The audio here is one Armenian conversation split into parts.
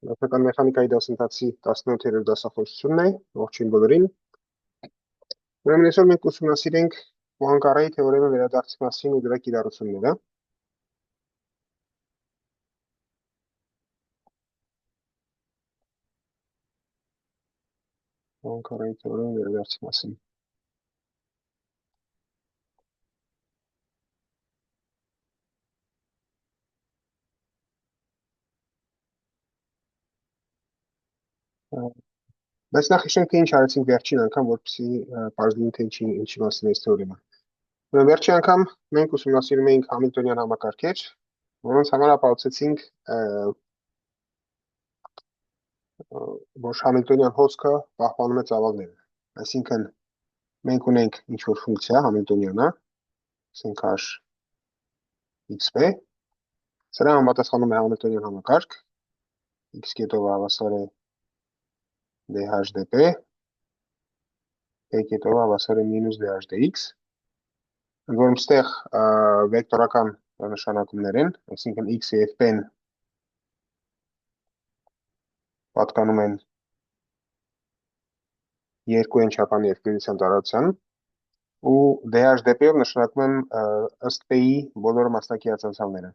Գնահատական մեխանիկայի դասընթացի 17-րդ դասախոսությունն է, ողջույն բոլորին։ Ուրեմն այսօր մենք ուսումնասիրենք Պուանկարեի թեորեմի վերադարձի մասին ու դրա կիրառությունները։ Պուանկարեի թեորեմի վերադարձի մասին։ Բայց նախ հիշենք, թե ինչ արեցինք վերջին անգամ, որպեսզի պարզ լինի, թե ինչի մասին է այս թեորեմը։ Վերջին անգամ մենք ուսումնասիրում էինք Համիլտոնյան համակարգեր, որոնց համար ապացուցեցինք, որ Համիլտոնյան հոսքը պահպանում է ծավալները։ Այսինքն մենք ունենք ինչ-որ ֆունկցիա Համիլտոնյանը, ասենք h xp, սրա համապատասխանում է Համիլտոնյան համակարգ, x կետով հավասար է dh dp, p կետով հավասար է մինուս dh dx, ընդ որում ստեղ վեկտորական նշանակումներ են, այսինքն x-ը և p-ն պատկանում են երկու են չափանի երկրության տարածության, ու dh dp-ով նշանակում եմ ըստ p-ի բոլոր մասնակի ածանցալները,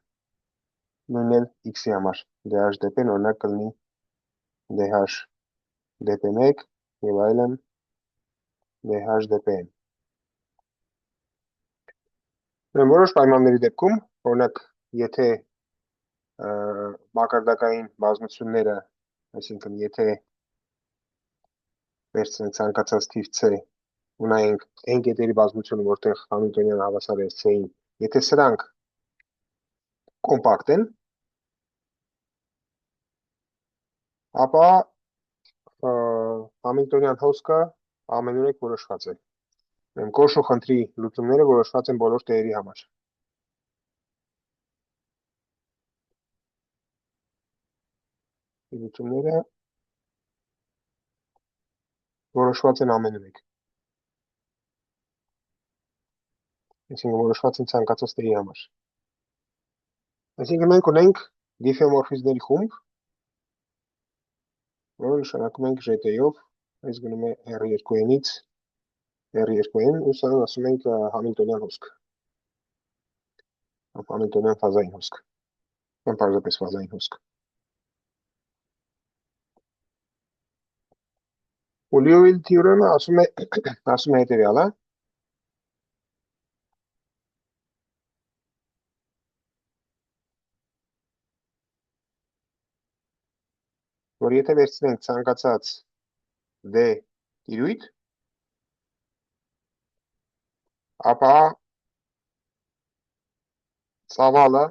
նույնն էլ x-ի համար, dh dp-ն օրինակ կլինի dh dp1 և այլն dh dp-ն։ Որոշ պայմանների դեպքում, օրինակ, եթե մակարդակային բազմությունները, այսինքն եթե վերցնենք ցանկացած թիվ c, ունենք n կետերի բազմությունը, որտեղ Համիլտոնյան հավասար է c-ին, եթե սրանք կոմպակտ են, ապա Համիլտոնյան հոսքը ամենուրեք որոշված է։ Կոշու խնդրի լուծումները որոշված են բոլոր տեղերի համար։ Լուծումները որոշված են ամենուրեք։ Այսինքն որոշված են ցանկացած տեղի համար։ Այսինքն մենք ունենք դիֆեոմորֆիզմների խումբ, որը նշանակում ենք ժետեյով, այս գնում է R2n-ից R2n, ու սա ասում ենք Համիլտոնյան հոսք, Համիլտոնյան ֆազային հոսք, կամ պարզապես ֆազային հոսք։ Ու Լիոյի թեորեմը ասում է հետևյալը, որ եթե վերցնենք ցանկացած d տիրույթ, ապա ծավալը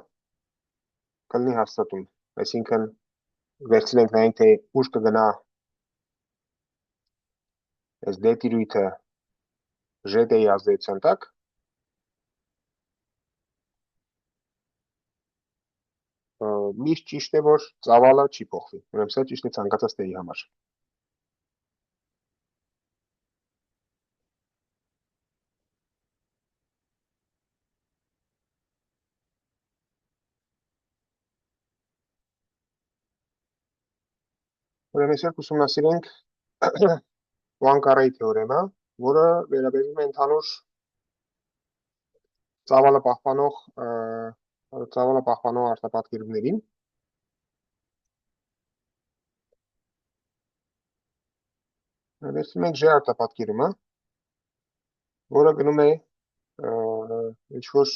կլինի հաստատուն, այսինքն վերցնենք նայենք, թե ուր կգնա այս d տիրույթը ժետեի ազդեցության տակ, միշտ ճիշտ է, որ ծավալը չի փոխվի, ուրեմն սա ճիշտ է ցանկացած տեղի համար։ Ուրեմն այսօր կուսումնասիրենք Պուանկարեի թեորեմը, որը վերաբերում է ընդհանուր ծավալը պահպանող արտապատկերումներին։ Վերցնում ենք G արտապատկերումը, որը գնում է ինչ-որ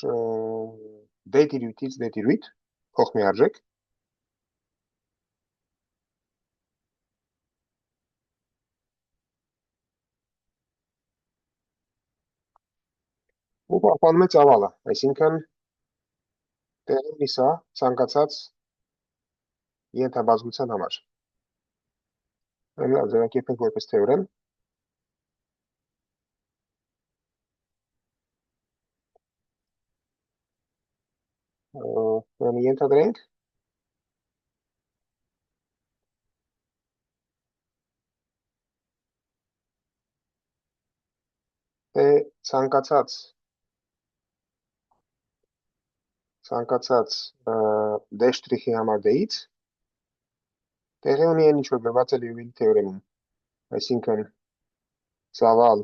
d տիրույթից d տիրույթ, փոխմիարժեք, ու պահպանում է ծավալը, այսինքն տեղի ունի սա ցանկացած ենթաբազմության համար։ Լավ, ձևակերպենք որպես թեորեմ։ Ենթադրենք, թե ցանկացած d շտրիխի համար d-ից տեղի ունի այն ինչ որ գրված է Լիուվիլի թեորեմում, այսինքն ծավալ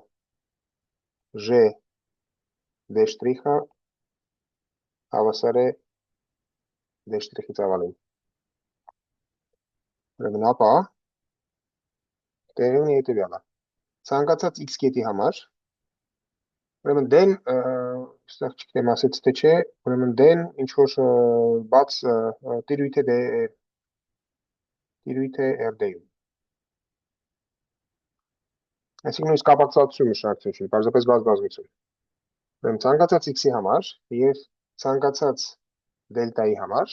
G D շտրիխը հավասար է D շտրիխի ծավալին։ Ուրեմն ապա տեղի ունի հետևյալը։ Ցանկացած x կետի համար, ուրեմն d-ն, այստեղ չգիտեմ ասեց թե չէ, ուրեմն d-ն ինչ որ բաց տիրույթ է RD-ում։ Այսինքն նույնիսկ կապակցվածություն նշանակություն չի, պարզապես բազմազգություն։ Ուրեմն ցանկացած x-ի համար եւ ցանկացած դելտայի համար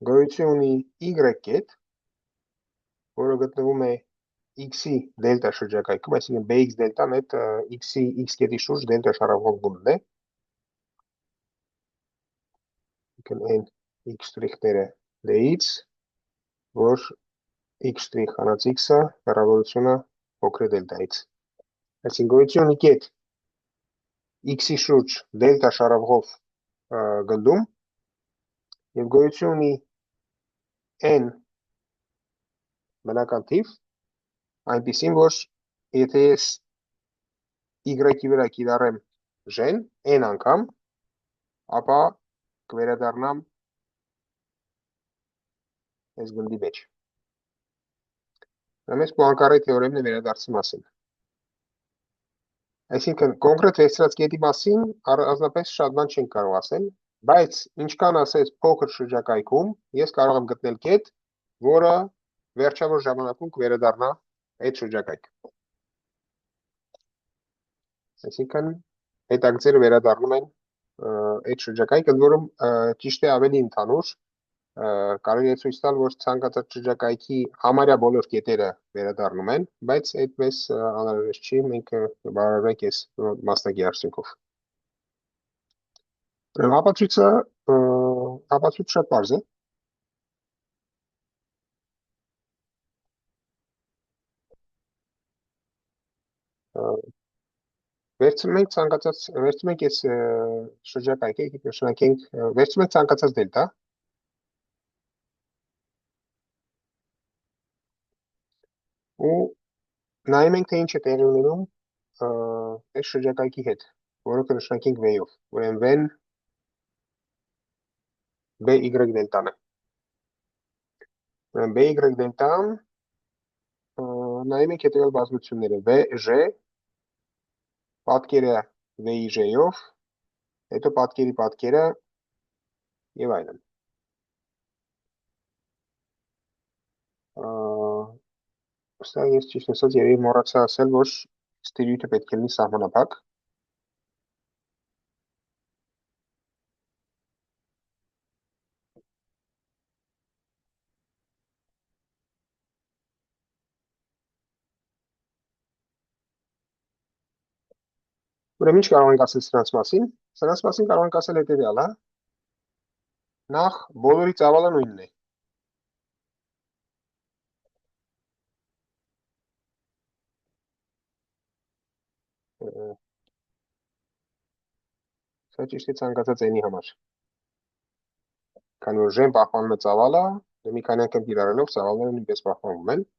գոյություն ունի y կետ, որը գտնվում է x-ի դելտա շրջակայքում, այսինքն bx դելտան այդ x-ի x կետի շուրջ դելտա շարավող գուլն է։ Այսինքն այն x շտրիխները d-ից, որ x շտրիխ հանած x-ը հեռավորությունը փոքր է դելտայից։ Այսինքն գոյություն ունի կետ x-ի շուրջ դելտա շարավող գնդում եւ գոյություն ունի n բնական թիվ, այնպիսին, որ եթե ես y-ի վրա կիրառեմ j-ն n անգամ, ապա կվերադառնամ այս գնդի մեջ։ Այս Պուանկարեի թեորեմն է վերադարձի մասին։ Այսինքն կոնկրետ վերցրած կետի մասին առանձնապես շատ բան չենք կարող ասել, բայց ինչքան ասես փոքր շրջակայքում ես կարող եմ գտնել կետ, որը վերջավոր ժամանակում կվերադառնա այդ շրջակայք։ Այսինքն հետագծերը վերադառնում են այդ շրջակայք, ընդ որում ճիշտ է ավելի ընդհանուր, կարելի է ցույց տալ, որ ցանկացած շրջակայքի համարյա բոլոր կետերը վերադառնում են, բայց այդպես անհրաժեշտ չի, մենք բավարարենք այս մասնագի արդյունքով։ Ապացույցը շատ պարզ է։ Վերցնում ենք այս շրջակայքը, եկեք նշանակենք, վերցնում ենք ցանկացած դելտա, ու նայում ենք, թե ինչ է տեղի ունենում այս շրջակայքի հետ, որը կնշանակենք V-ով, ուրեմն V-ն BY դելտան է։ Ուրեմն BY դելտան նայում ենք հետևյալ բազմությունները, VJ պատկերը VJ-ով, հետո պատկերի պատկերը եւ այլն։ Այստեղ ես ճիշտ ասած երևի մոռացա ասել, որ ստիրույթը պետք է լինի սահմանափակ։ Ուրեմն ինչ կարող ենք ասել սրանց մասին։ Սրանց մասին կարող ենք ասել հետևյալը։ Նախ բոլորի ծավալը նույնն է։ Սա ճիշտ է ցանկացած n-ի համար։ Քանի որ j-ն պահպանում է ծավալը, մի քանի անգամ կիրառելով ծավալները նույնպես պահպանվում են։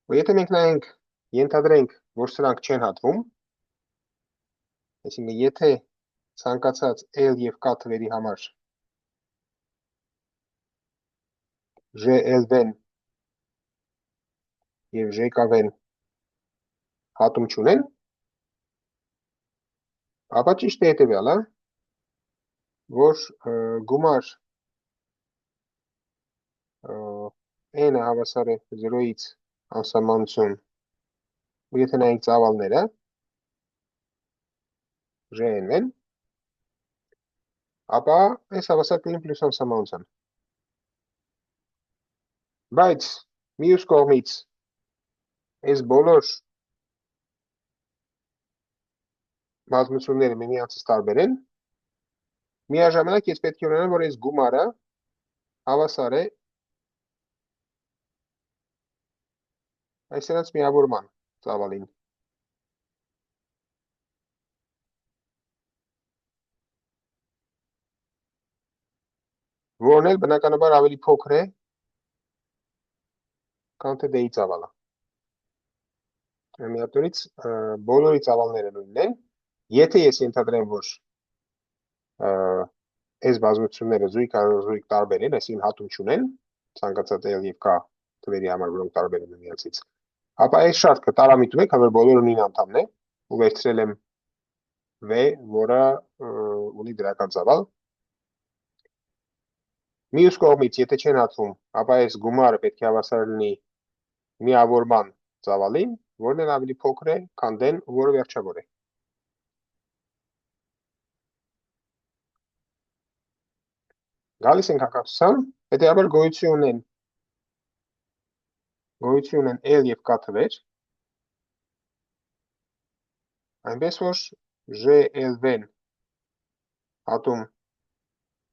Ու եթե մենք նայենք, ենթադրենք, որ սրանք չեն հատվում, այսինքն եթե ցանկացած L եւ K թվերի համար JL-ն եւ JK-ն հատում չունեն, ապա ճիշտ է հետևյալը, որ գումար n-ը հավասար է 0-ից անսահմանություն, ու եթե նայենք ծավալները, JN-ն, ապա այս հավասար կլինի պլյուս անսահմանության։ Բայց մյուս կողմից այս բոլոր բազմությունները միմյանցից տարբեր են, միաժամանակ ես պետք է ունենամ, որ այս գումարը հավասար է այսրանց միավորման ծավալին։ որն էլ բնականաբար ավելի փոքր է, քան թե d-ի ծավալը։ Միատորից բոլորի ծավալները նույնն են։ Եթե ես ենթադրեմ, որ այս բազմությունները զույգ տարբեր են, այսինքն հատում չունեն, ցանկացած L եւ K թվերի համար, որոնք տարբեր են միմյանցից, ապա այս շարքը տարամիտում է, քանի որ բոլորը նույն անդամն է, ու վերցրել եմ V, որը ունի դրական ծավալ։ Մյուս կողմից, եթե չեն հատվում, ապա այս գումարը պետք է հավասար լինի միավորման ծավալին, որն էլ ավելի փոքր է, քան d-ն, որը վերջավոր է։ Գալիս ենք հակակցության, հետեւաբար գոյություն են L եւ K թվեր, այնպես որ GLV-ն հատում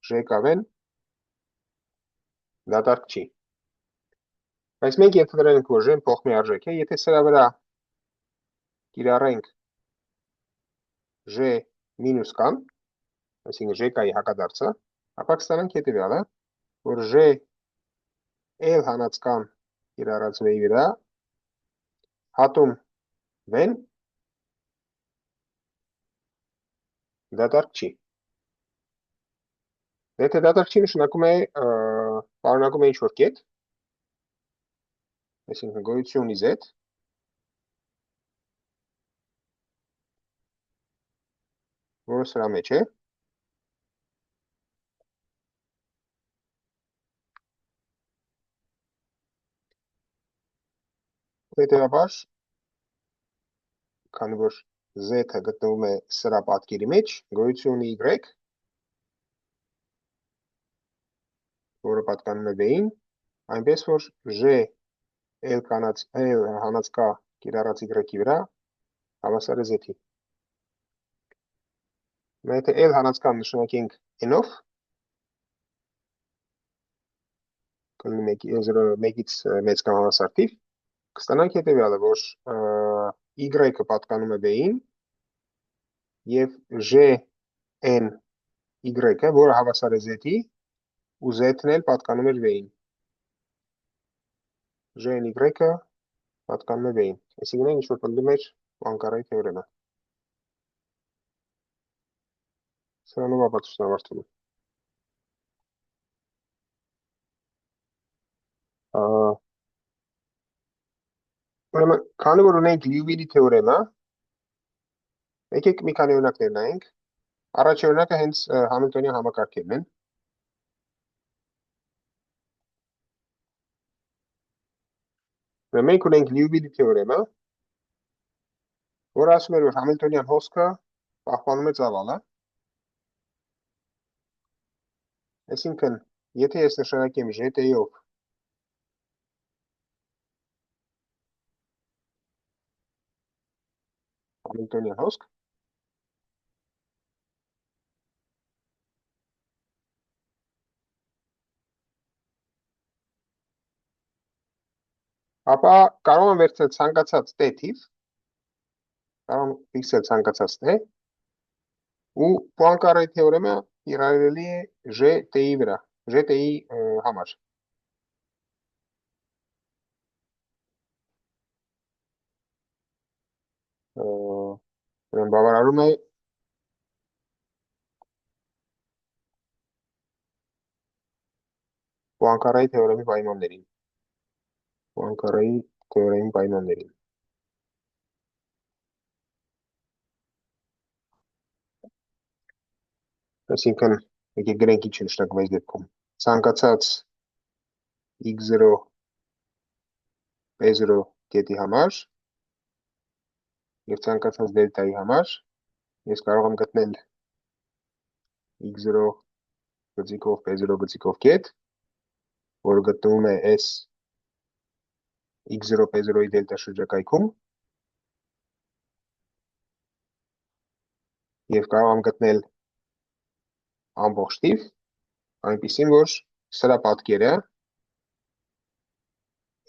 GK-ն դատարկ չի։ Բայց մենք ենթադրել ենք, որ G-ն փոխմի արժեք է, եթե սրա վրա կիրառենք G մինուս K-ն, այսինքն GK-ի հակադարձը, ապա կստանանք հետևյալը, որ G L հանած K-ն կիրառած V-ի վրա հատում V-ն դատարկ չի։ Եթե դատարկ չի, նշանակում է պարունակում է ինչ-որ կետ, այսինքն գոյություն ունի Z, որը սրա մեջ է, հետևաբար, քանի որ Z-ը գտնվում է սրա պատկերի մեջ, գոյություն ունի Y, որը պատկանում է V-ին, այնպես որ G L հանած K կիրառած Y-ի վրա հավասար է Z-ի։ Եթե L հանած K նշանակենք N-ով, կլինի 1-ից մեծ կամ հավասար թիվ, կստանանք հետևյալը, որ Y-ը պատկանում է V-ին և G-N Y-ը, որը հավասար է Z-ի, ու Z-ն էլ պատկանում էր V-ին։ G-N Y-ը պատկանում է V-ին։ Այսինքն ինչ որ պնդում էր Պուանկարեի թեորեմը։ Սրանով ապացույցն ավարտվում է։ Ուրեմն, քանի որ ունենք Լյուվիլի թեորեմը, եկեք մի քանի օրինակներ նայենք։ Առաջին օրինակը հենց Համիլտոնյան համակարգերն են։ Մենք ունենք Լյուվիլի թեորեմը, որը ասում էր, որ Համիլտոնյան հոսքը պահպանում է ծավալը։ Այսինքն, եթե ես նշանակեմ GT-ով Համիլտոնյան հոսք, ապա կարող եմ վերցնել ցանկացած t թիվ, կարող եմ ֆիքսել ցանկացած t, ու Պուանկարեի թեորեմը կիրառելի է GT-ի վրա, GT-ի համար։ Բավարարում է Պուանկարեի թեորեմի պայմաններին։ Պուանկարեի թեորեմի պայմաններին։ Այսինքն, եկեք գրենք ինչ է նշանակում այս դեպքում։ Ցանկացած x0 p0 կետի համար և ցանկացած դելտայի համար ես կարող եմ գտնել x0 գծիկով p0 գծիկով կետ, որը գտնվում է S x0 p0-ի դելտա շրջակայքում և կարող եմ գտնել ամբողջ թիվ, այնպիսին, որ սրա պատկերը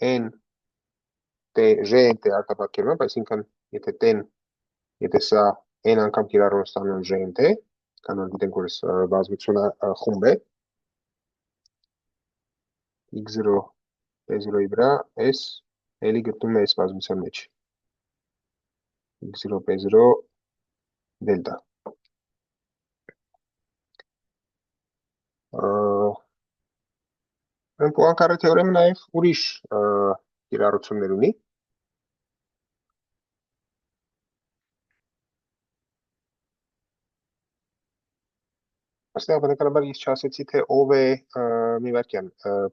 n G-NT արտապատկերում, այսինքն եթե սա n անգամ կիրառում ստանում GNT, կանոն գիտենք, որ բազմությունը խումբ է, x0 p0-ի վրա s էլի գտնում է s բազմության մեջ x0 p0 դելտա Պուանկարե թեորեմը նաև ուրիշ կիրառություններ ունի Այստեղ բնականաբար ես չասեցի, թե ով է մի վարքյան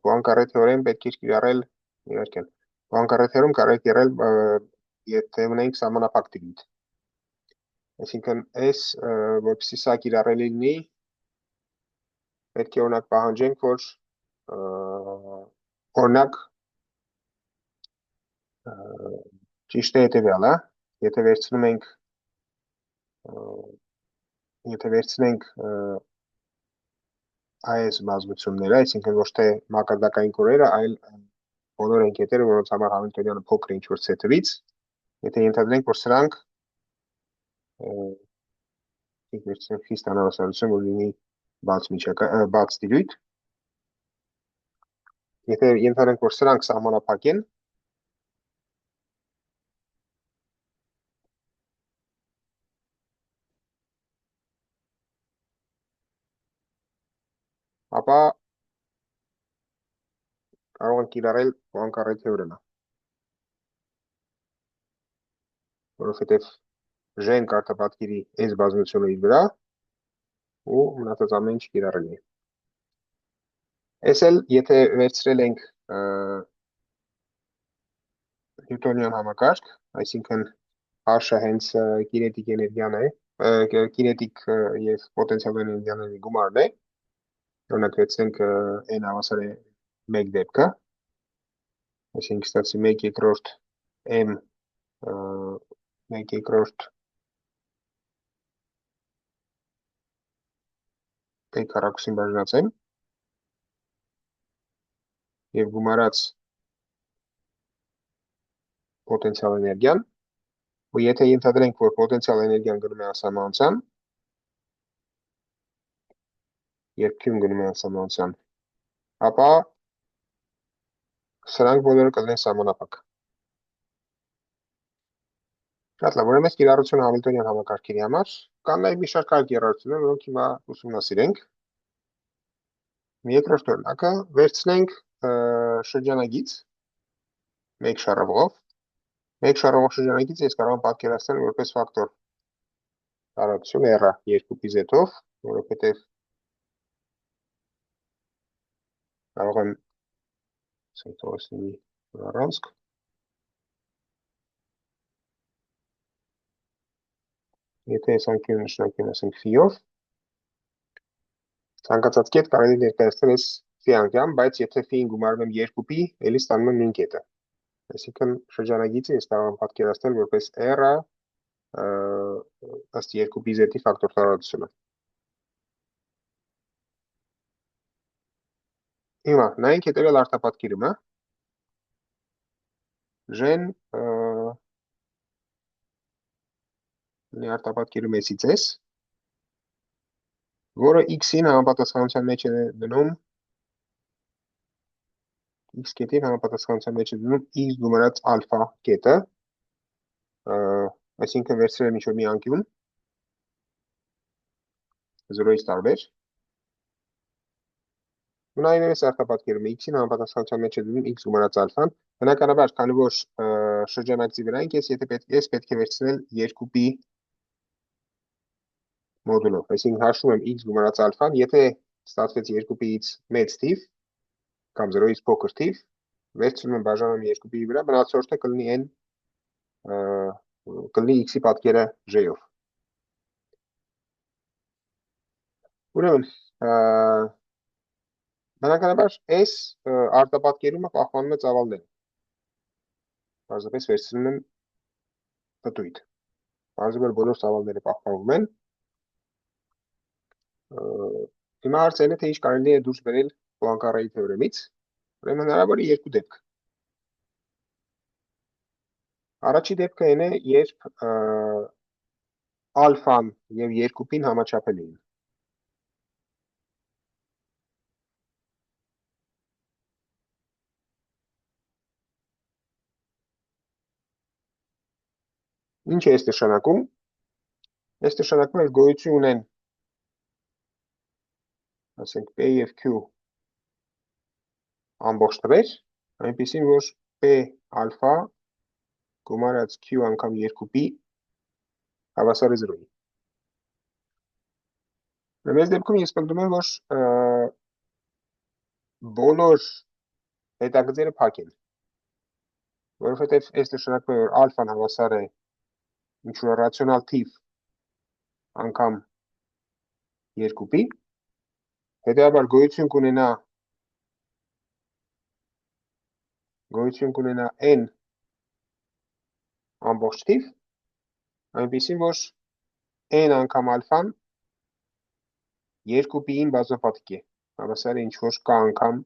Պուանկարե թեորեմ պետք է կիրառել մի վարքյան Պուանկարե թեորեմ կարող է կիրառել եթե ունենք սահմանափակ տիրույթ Այսինքն S որպեսզի սա կիրառելի լինի պետք է օրինակ պահանջենք որ օրինակ ճիշտ է հետևյալը եթե վերցնենք այս բազմությունները, այսինքն ոչ թե մակարդակային կորերը, այլ բոլոր ընկետերը, որոնց համար Համիլտոնյանը փոքր է ինչ-որ սեթվից, եթե ենթադրենք, որ սրանք խիստ անհավասարություն, որ լինի բաց տիրույթ, եթե ենթադրենք, որ սրանք սահմանափակ են, ապա կարող ենք կիրառել Պուանկարե թեորեմը, որովհետև Ժ-ն կարգապատկերի S բազմությունը իր վրա ու մնացած ամեն ինչ կիրառելի է։ Այս էլ եթե վերցրել ենք Նյուտոնյան համակարգ, այսինքն H-ը հենց կինետիկ էներգիան է, կինետիկ եւ պոտենցիալ էներգիաների գումարն է, օրինակ վերցնենք n հավասար է 1 դեպքը, այսինքն ստացի 1 երկրորդ m 1 երկրորդ p քառակուսին բաժանած m եւ գումարած պոտենցիալ էներգիան, ու եթե ենթադրենք, որ պոտենցիալ էներգիան գնում է անսահմանության, երբ Q-ն գնում է անսահմանության, ապա սրանք բոլորը կլինեն սահմանափակ։ Շատ լավ, ուրեմն այս կիրառությունը Համիլտոնյան համակարգերի համար, կան նաև մի շարք այլ կիրառություններ, որոնք հիմա ուսումնասիրենք։ Երկրորդ օրինակը վերցնենք շրջանագիծ մեկ շարավով։ Մեկ շարավով շրջանագիծ ես կարող եմ պատկերացնել որպես ֆակտոր տարածություն R-ը 2 z-ով, որովհետև կարող եմ ցույց առանցք Եթե այս անկյունը նշանակում ասենք φ-ով, ցանկացած կետ կարելի ներկայացնել այս φ անկյամ, բայց եթե φ-ին գումարում եմ 2π, էլի ստանում եմ նույն կետը։ Այսինքն շրջանագիծը ես կարող եմ պատկերացնել որպես R-ը ըստ 2π z-ի ֆակտոր տարածությունը։ Հիմա նայենք հետևյալ արտապատկերումը։ Ժ-ն արտապատկերում S-ից S, որը x-ին համապատասխանության մեջ է դնում x կետին համապատասխանության մեջ է դնում x գումարած ալֆա կետը, այսինքն վերցրել եմ ինչ-որ մի անկյուն 0-ից տարբեր, նայելով այս արտապատկերումը x-ին համապատասխանության մեջ է դնում x գումարած ալֆան, բնականաբար, քանի որ շրջանակցի վրա ենք, ես պետք է վերցնել 2π մոդուլով, այսինքն հաշվում եմ x գումարած ալֆան, եթե ստացվեց 2π-ից մեծ թիվ, կամ 0-ից փոքր թիվ, վերցնում եմ բաժանում 2π-ի վրա, մնացորդը կլինի n, կլինի x-ի պատկերը J-ով։ Ուրեմն, բնականաբար այս արտապատկերումը պահպանում է ծավալները։ Պարզապես վերցնում եմ պտույտ։ Պարզվում որ բոլոր ծավալները պահպանվում են։ Հիմա հարցն է, թե ինչ կարելի է դուրս բերել Պուանկարեի թեորեմից։ Ուրեմն հնարավոր է երկու դեպք։ Առաջի դեպքը այն է, երբ ալֆան եւ 2π-ն համաչափելի են։ Ինչ է այս նշանակում։ Այս նշանակում է գոյություն ունեն, ասենք P եւ Q ամբողջ տվեր, այնպեսին որ P ալֆա գումարած Q անգամ 2p հավասար է 0-ի։ Մեծ դեպքում ես պնդում եմ, որ բոլոր հետագծերը փակ են, որովհետև այս նշանակում է, որ ալֆան հավասար է ինչ-որ ռացիոնալ թիվ անգամ 2p, հետեւաբար գոյություն կունենա n ամբողջ թիվ, այնպեսին որ n անգամ ալֆան 2p-ին բազմապատիկ է, հավասար է ինչ-որ k անգամ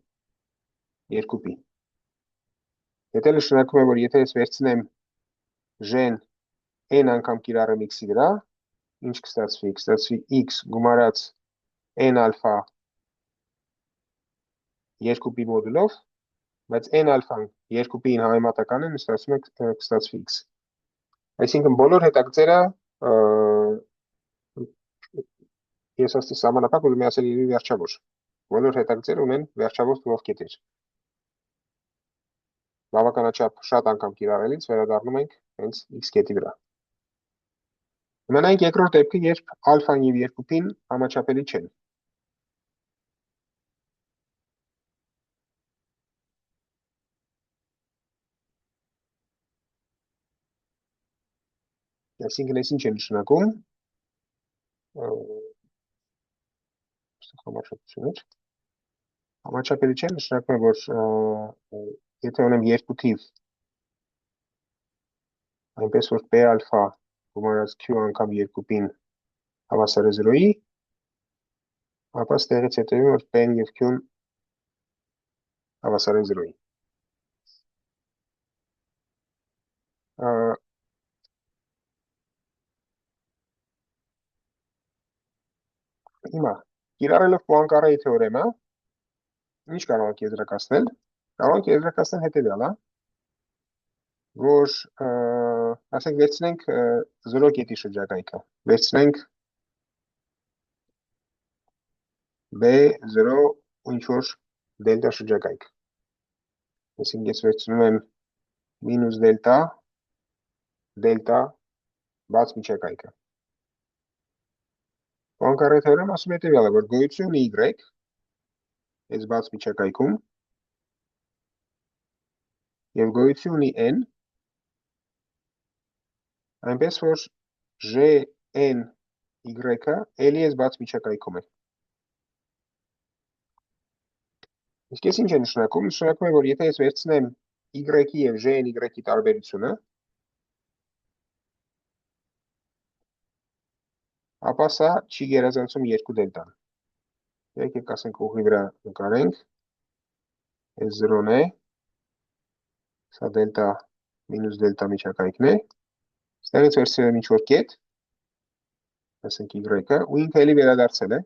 2p։ Եթե նշանակում է, որ եթե ես վերցնեմ ժեն n անգամ կիրառեմ x-ի վրա, ինչ կստացվի, կստացվի x գումարած n ալֆա 2p մոդուլով, բայց n ալֆան 2p-ին համեմատական է, կստացվի x։ Այսինքն բոլոր հետագծերը ես ասի սահմանափակ ուզում եմ ասել իրի վերջավոր։ Բոլոր հետագծերը ունեն վերջավոր թվով կետեր։ Բավականաչափ շատ անգամ կիրառելից վերադառնում ենք հենց x կետի վրա։ Մնայինք երկրորդ դեպքը, երբ ալֆան եւ 2p-ն համաչափելի չեն։ Այսինքն այս ինչ է նշանակում։ Համաչափելի չեն նշանակում է, որ եթե ունեմ երկու թիվ, այնպես որ P ալֆա գումարած Q անգամ 2p-ն հավասար է 0-ի, ապա ստեղից հետևում որ P-ն եւ Q-ն հավասար են 0-ի։ Հիմա, կիրառելով Պուանկարեի թեորեմը, ինչ կարող եք եզրակացնել։ Կարող եք եզրակացնել հետևյալը, որ ասենք վերցնենք 0 կետի շրջակայքը, վերցնենք B0 ու ինչ-որ դելտա շրջակայք։ Այսինքն ես վերցնում եմ մինուս դելտա, դելտա, բաց միջակայքը։ Պուանկարեի թեորեմը ասում է հետևյալը, որ գոյություն ունի y, այս բաց միջակայքում, եւ գոյություն ունի n, այնպես որ Gn y-ը էլի այս բաց միջակայքում է։ Իսկ ես ինչ է նշանակում։ Նշանակում է, որ եթե ես վերցնեմ y-ի եւ Gn y-ի տարբերությունը, ապա սա չի գերազանցում երկու դելտան։ Եկեք ասենք ուղի վրա նկարենք, այս 0-ն է, սա դելտա մինուս դելտա միջակայքն է, ստեղից վերցրել եմ ինչ-որ կետ, ասենք y-ը, ու ինքը էլի վերադարձել է։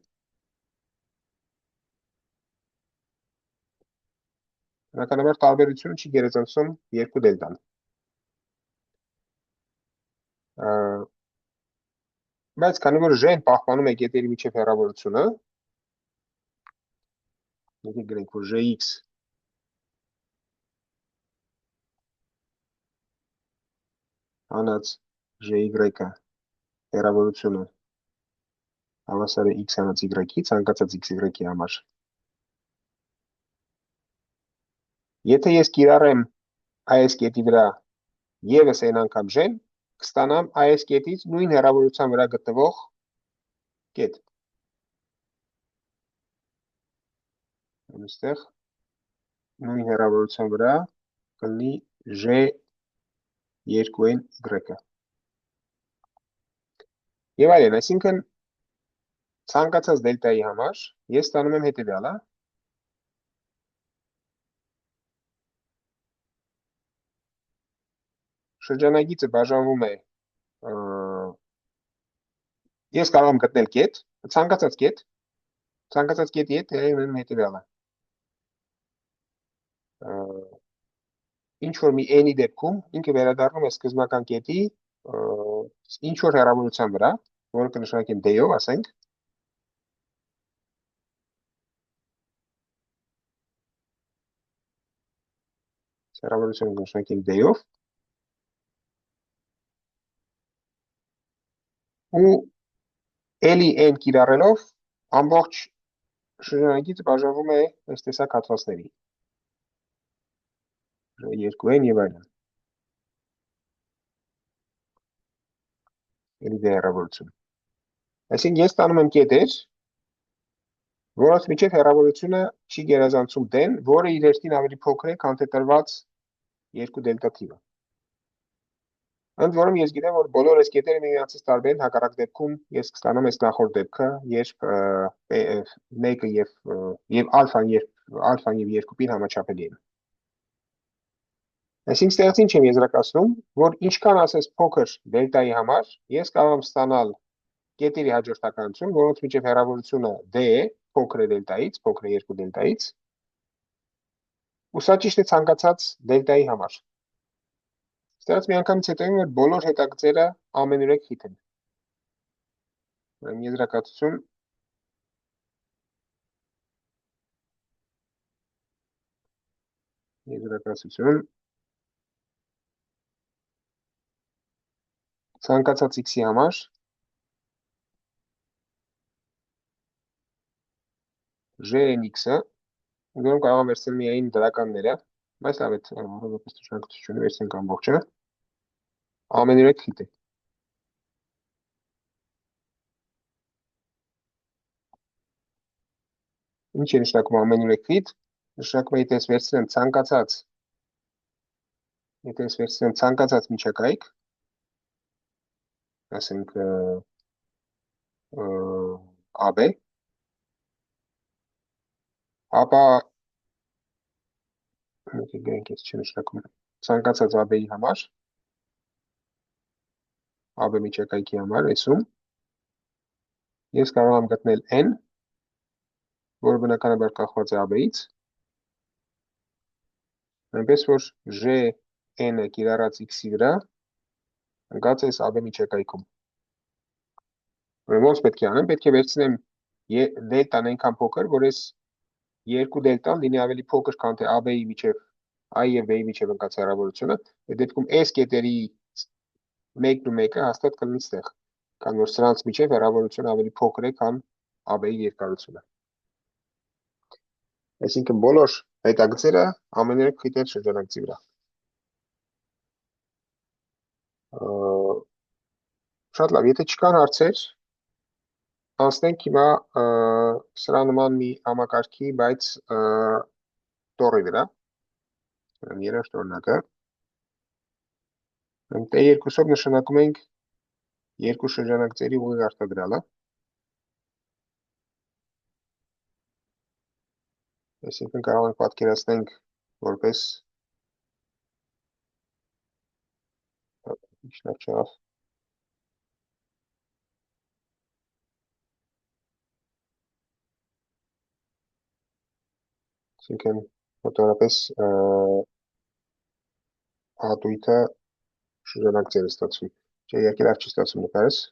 Բնականաբար տարբերությունը չի գերազանցում երկու դելտան։ Բայց քանի որ G-ն պահպանում է կետերի միջև հեռավորությունը, եկեք գրենք, որ Gx հանած Gy-ը հեռավորությունը հավասար է x հանած y-ի, ցանկացած xy-ի համար։ Եթե ես կիրառեմ այս կետի վրա եւս n անգամ G-ն, կստանամ այս կետից նույն հեռավորության վրա գտնվող կետ։ Այստեղ նույն հեռավորության վրա կլինի G2n y-ը։ Եվ այլն, այսինքն ցանկացած դելտայի համար ես ստանում եմ հետևյալը։ Շրջանագիծը բաժանվում է, ես կարող եմ գտնել կետ, ցանկացած կետի հետ տեղի ունենում հետևյալը։ Ինչ որ մի n-ի դեպքում ինքը վերադառնում է սկզբնական կետի ինչ որ հեռավորության վրա, որը կնշանակենք d-ով, ասենք, հեռավորությունը կնշանակենք d-ով, ու էլի n կիրառելով ամբողջ շրջանակից բաժանվում է այս տեսակ հատվածների, 2n եւ այլն, էլի d հեռավորություն։ Այսինքն ես տանում եմ կետեր, որոնց միջև հեռավորությունը չի գերազանցում d-ն, որը իր հերթին ավելի փոքր է, քան թե տրված 2 դելտա թիվը։ Ընդ որում ես գիտեմ, որ բոլոր այս կետերը միմյանցից տարբեր են, հակառակ դեպքում ես կստանամ այս նախորդ դեպքը, երբ մեկը եւ ալֆան եւ երկու-պին համաչափելի են։ Այսինքն ստեղծ ինչ եմ եզրակացնում, որ ինչքան ասես փոքր դելտայի համար, ես կարող եմ ստանալ կետերի հաջորդականություն, որոնց միջև հեռավորությունը d է, փոքր է դելտայից, փոքր է 2 դելտայից, ու սա ճիշտ է ցանկացած դելտայի համար։ Ստեղծ միանգամից հետո եմ, որ բոլոր հետագծերը ամենուրեք խիտ են։ Եզրակացություն ցանկացած x-ի համար ժ-ն x-ը, որոնք կարող եմ վերցնել միայն դրականները, բայց լավ է, որպես թշնակցությունը վերցնենք ամբողջը, ամենուրեք խիտ է։ Ինչ է նշանակում ամենուրեք խիտ, նշանակում է եթե ես վերցնեմ ցանկացած միջակայք, ասենք AB, ապա գրենք ես չի նշանակում ցանկացած AB-ի համար, AB միջակայքի համար, այսում, ես կարող եմ գտնել n, որը բնականաբար կախված է AB-ից, այնպես որ J-n-ը կիրառած x-ի վրա ընկած է AB միջակայքում։ Ոնց պետք է անեմ, պետք է վերցնեմ դելտան այնքան փոքր, որ այս երկու դելտան լինի ավելի փոքր, քան թե AB-ի միջև I եւ B-ի միջև ընկած հեռավորությունը, այդ դեպքում այս կետերի մեկն ու մեկը հաստատ կլինի ստեղ, քան որ սրանց միջև հեռավորությունը ավելի փոքր է, քան AB-ի երկարությունը։ Այսինքն բոլոր հետագծերը ամենուրեք խիտ են շրջանակցի վրա։ Շատ լավ, եթե չկան հարցեր, անցնենք հիմա սրա նման մի համակարգի, բայց տորի վրա, երրորդ օրինակը, T2-ով նշանակում ենք երկու շրջանակցերի ուղիղ արտադրյալը, այսինքն կարող ենք պատկերացնենք որպես լավ չեղավ, այսինքն մոտավորապես հատույթը շրջանակցեր է ստացվում, չէ երկել լավ չի ստացվում նկարես,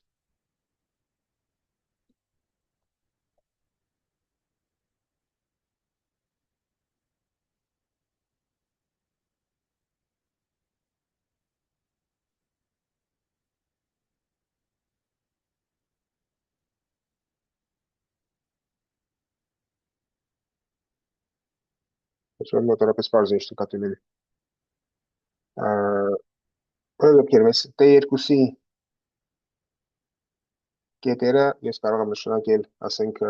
այսօր մոտավորապես պարզ է ինչ նկատի ունեմ։ Օրինակ ես T2-ի կետերը ես կարող եմ նշանակել, ասենք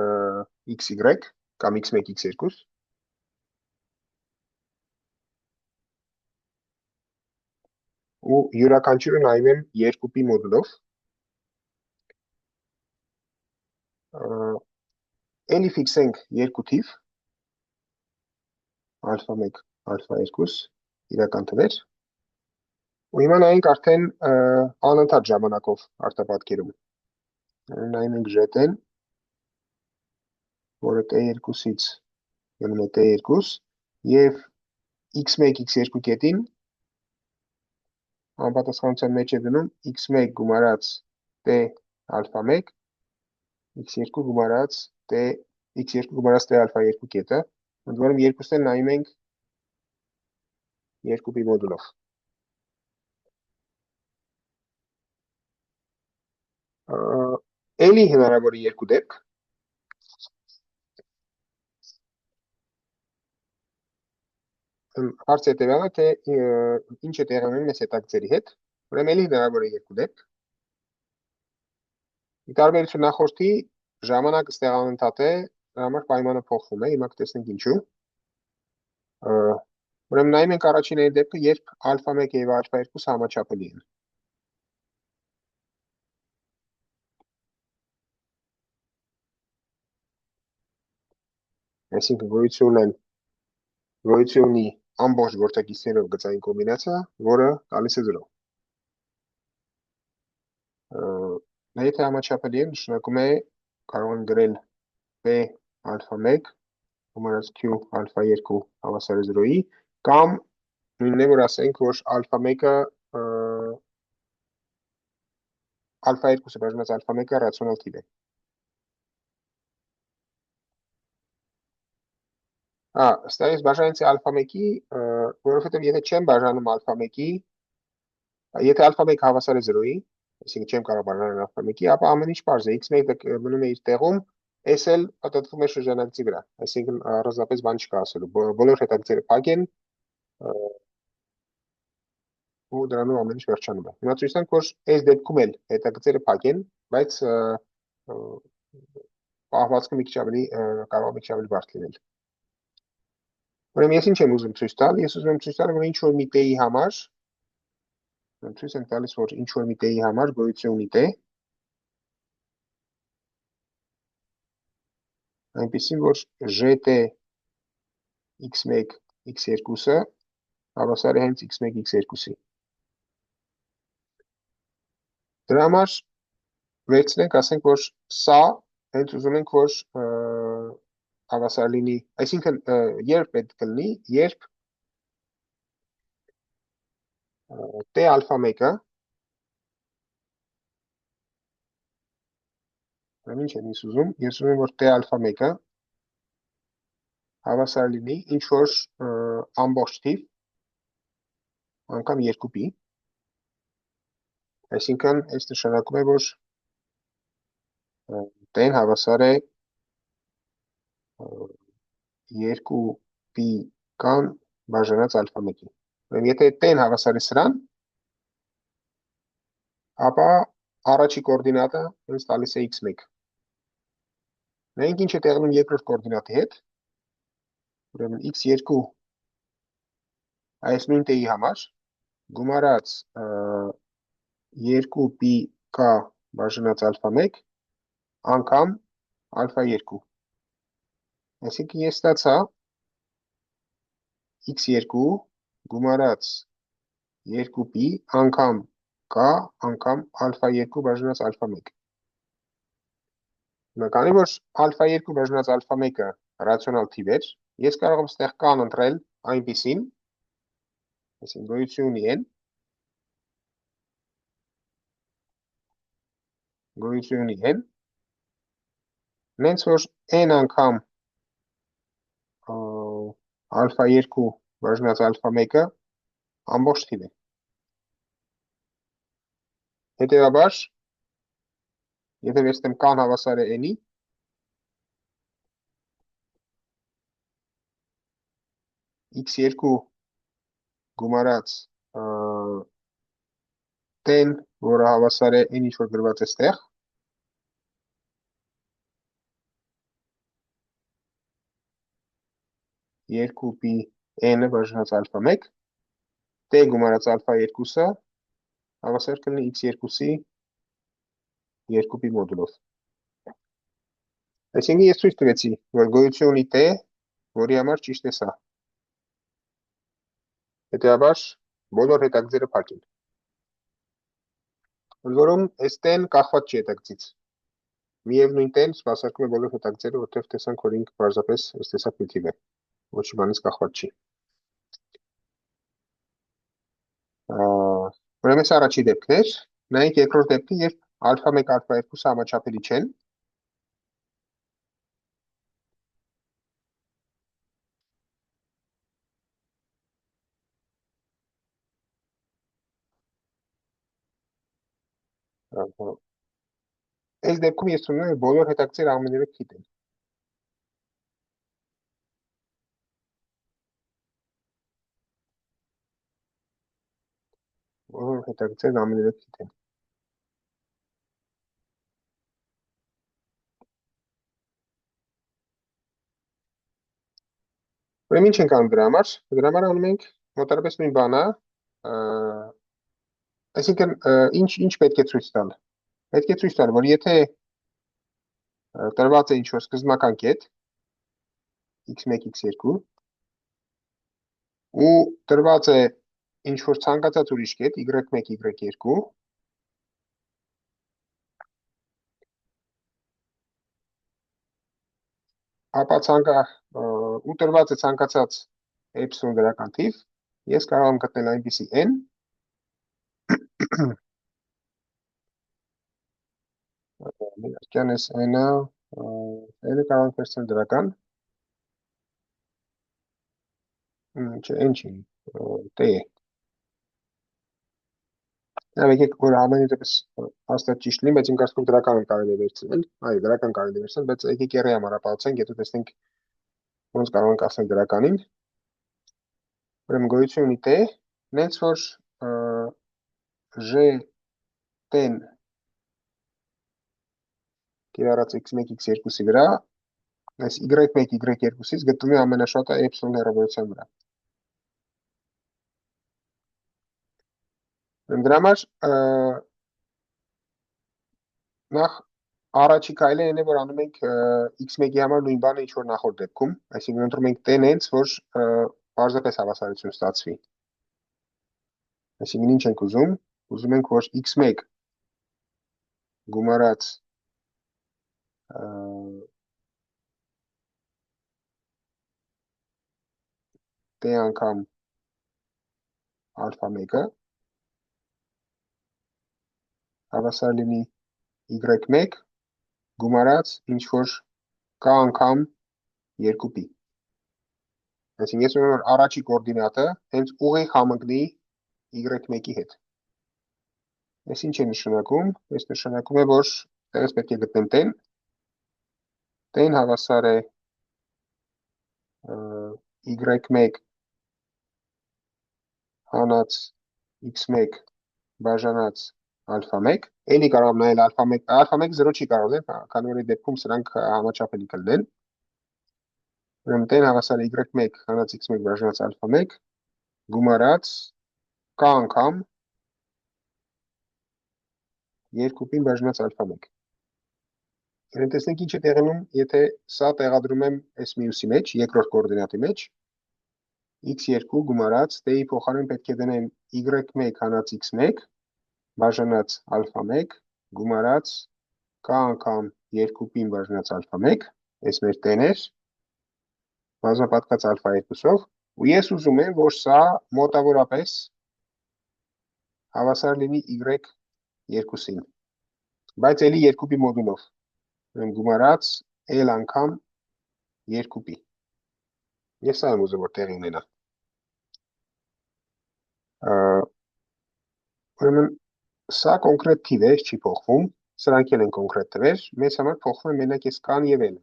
XY կամ X1, X2, ու յուրաքանչյուրը նայում եմ 2π մոդուլով, էլի ֆիքսենք երկու թիվ, ալֆա 1, ալֆա 2, իրական թվեր, ու հիմա նայենք արդեն անընդհատ ժամանակով արտապատկերում։ Նայում ենք ժետեն, որը T2-ից գնում է T2, և X1, X2 կետին անպատասխանության մեջ է դնում x1 գումարած t ալֆա 1, x2 գումարած t ալֆա 2 կետը, ընդ որում երկուսն էլ նայում ենք 2-ի մոդուլով։ Էլի հնարավոր է երկու դեպք։ Հարց հետևյալը, թե ինչ է տեղի ունենում այս հետաքրքրի հետ։ Ուրեմն էլի հնարավոր է երկու դեպք։ Ի տարբերություն նախորդի, ժամանակը ստեղանընդհատ է, դրա համար պայմանը փոխվում է, հիմա կտեսնենք ինչու։ Ուրեմն նայում ենք առաջին այդ դեպքը, երբ ալֆա 1 եւ ալֆա 2 համաչափելի են։ Այսինքն գոյություն ունի ամբողջ գործակիցներով գծային կոմբինացիա, որը տալիս է 0։ Եթե համաչափելի է, նշանակում է կարող են գրել p ալֆա 1 գումարած q ալֆա 2 հավասար է 0-ի, կամ նույնն է, որ ասենք, որ ալֆա 1-ը ալֆա 2-ը բաժանած ալֆա 1-ը ռացիոնալ թիվ է։ Ստայից բաժանեցի ալֆա 1-ի, որովհետև եթե չեմ բաժանում ալֆա 1-ի, եթե ալֆա 1 հավասար է 0-ի, այսինքն չեմ կարող բաժանել ալֆա 1-ի, ապա ամեն ինչ պարզ է, x1-ը մնում է իր տեղում, s էլ պատտվում է շրջանակցի վրա, այսինքն առանձնապես բան չկա ասելու, բոլոր հետաքրքրերը փակ են, ու դրանով ամեն ինչ վերջանում է։ Հիմա ցույց տանք, որ այս դեպքում էլ հետաքրքրերը փակ են, բայց պահվածքը մի քիչ ավելի կարող մի քիչ ավելի բարդ լինել։ Ուրեմն ես ինչ եմ ուզում ցույց տալ, ես ուզում եմ ցույց տալ, որ ինչ որ մի t-ի համար, ցույց եմ տալիս, որ ինչ որ մի t-ի համար գոյություն ունի t, այնպեսին, որ gt x1 x2-ը հավասար է հենց x1 x2-ի։ Դրա համար վերցնենք, ասենք, որ սա հենց ուզում ենք, որ հավասար լինի, այսինքն երբ պետք կլինի, երբ t ալֆա 1-ը, ինչ եմ ես ուզում, որ t ալֆա 1-ը հավասար լինի ինչ որ ամբողջ թիվ, անգամ 2-ի, այսինքն այս նշանակում է, որ t-ն հավասար է 2-ի կան բաժանած ալֆա 1-ի։ Եթե t-ն հավասար է սրան, ապա առաջի կորդինատը ինձ տալիս է x1։ Նայենք ինչ է տեղնում երկրորդ կորդինատի հետ, ուրեմն x2 այս նույն t-ի համար, գումարած 2-ի k բաժանած ալֆա 1 անգամ ալֆա 2։ Այսինքն ես ստացա x2 գումարած 2-ի անգամ k անգամ ալֆա 2 բաժանած ալֆա 1։ Քանի որ ալֆա 2 բաժանած ալֆա 1-ը ռացիոնալ թիվ էր, ես կարող եմ ստեղ k-ն ընտրել այնպիսին, այսինքն գոյություն ունի n, նենց որ n անգամ ալֆա 2 բաժանած ալֆա 1-ը ամբողջ թիվ է։ Հետևաբար, եթե վերցնեմ k-ն հավասար է n-ի, x2 գումարած t-ն, որը հավասար է n ինչ որ գրված է ստեղ, երկու պի n-ը բաժանած ալֆա 1, t գումարած ալֆա 2-ը հավասար կլինի x2-ի 2-ի մոդուլով։ Այսինքն ես ցույց տվեցի, որ գոյություն ունի t, որի համար ճիշտ է սա։ Հետևաբար բոլոր հետաքրքրերը փակ են։ Ընդ որում այս t-ն կախված չի հետաքրքրից։ Միևնույն t-ն սպասարկում է բոլոր հետաքրքրերը, որտեղ տեսանք, որ ինքը պարզապես այս տեսակ մի թիվ է, ոչ մի բանից կախված չի։ Ուրեմն սա առաջի դեպքն էր, նայենք երկրորդ դեպքը, երբ ալֆա 1, ալֆա 2-ը համաչափելի չեն։ Այս դեպքում ես ունեմ բոլոր հետաքրքիր ամենները գիտեն։ Բոլոր հետաքրքիր ամենները գիտեն։ Ուրեմն ինչ ենք անում դրա համար։ Դրա համար անում ենք մոտավորապես նույն բանը, այսինքն ինչ պետք է ցույց տալ։ Պետք է ցույց տալ, որ եթե տրված է ինչ-որ սկզբնական կետ x1, x2 ու տրված է ինչ-որ ցանկացած ուրիշ կետ y1, y2, ապա ու տրված է ցանկացած էպսիլոն դրական թիվ, ես կարող եմ գտնել այնպիսի n, Կյանես n-ը կարող ենք վերցնել դրական, չէ, n չի, t է։ Եկեք, որ ամեն դեպս հաստատ ճիշտ լինի, բայց իմ կարծիքով դրական կարելի է վերցնել, այո, դրական կարելի է վերցնել, բայց եկեք եռի համար ապացուցենք, եթե տեսնենք ոնց կարող ենք ասել դրականին։ Ուրեմն գոյություն ունի t, նենց որ j t-ն կիրառած x1, x2-ի վրա, այս y1, y2-ից գտնվում է ամենաշատը էպսիլոն հեռավորության վրա։ Դրա համար նախ առաջի քայլը այն է, որ անում ենք x1-ի համար նույն բանը ինչ որ նախորդ դեպքում, այսինքն ընտրում ենք t-ն հենց, որ պարզապես հավասարություն ստացվի։ Այսինքն ինչ ենք ուզում։ Ուզում ենք, որ x1 գումարած t անգամ ալֆա 1-ը հավասար լինի y1 գումարած ինչ որ k անգամ 2π։ Այսինքն ես ունեմ, որ առաջի կոորդինատը հենց ուղիղ համընկնի y1-ի հետ։ Այս ինչ է նշանակում։ Այս նշանակում է, որ տեղից պետք է գտնեմ t-ն։ T-ն հավասար է y1 հանած x1 բաժանած ալֆա 1, էլի կարող եմ նայել ալֆա 1 0 չի կարող է, քանի որ այդ դեպքում սրանք համաչափելի կլինեն։ Ուրեմն t-ն հավասար է y1 հանած x1 բաժանած ալֆա 1 գումարած k անգամ 2π բաժանած ալֆա 1։ Ուրեմն տեսնենք ինչ է տեղի ունենում, եթե սա տեղադրում եմ այս մյուսի մեջ, երկրորդ կոորդինատի մեջ, x2 գումարած t-ի փոխարեն պետք է դնեմ y1 հանած x1 բաժանած ալֆա 1 գումարած k անգամ 2π բաժանած ալֆա 1, այս մեր t-ն էր, բազմապատկած ալֆա 2-ով, ու ես ուզում եմ, որ սա մոտավորապես հավասար լինի y2-ին, բայց էլի 2π մոդուլով, գումարած l անգամ 2π։ Ես սա եմ ուզում, որ տեղի ունենա։ Ուրեմն սա կոնկրետ թիվ է, չի փոխվում, սրանք էլ են կոնկրետ թվեր, մեզ համար փոխվում է մենակ այս k-ն եւ l-ը։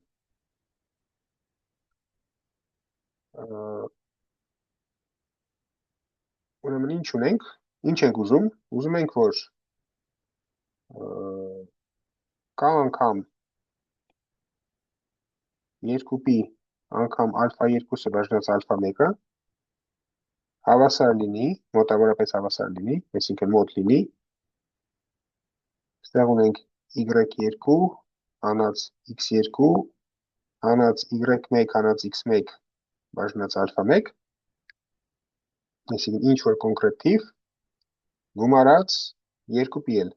Ուրեմն ինչ ունենք, ինչ ենք ուզում, ուզում ենք, որ k անգամ 2π անգամ ալֆա 2-ը բաժնած ալֆա 1-ը հավասար լինի, մոտավորապես հավասար լինի, այսինքն մոտ լինի, ստեղ ունենք y2 հանած x2 հանած y1 հանած x1 բաժնած ալֆա 1, այսինքն ինչ որ կոնկրետ թիվ գումարած 2πl։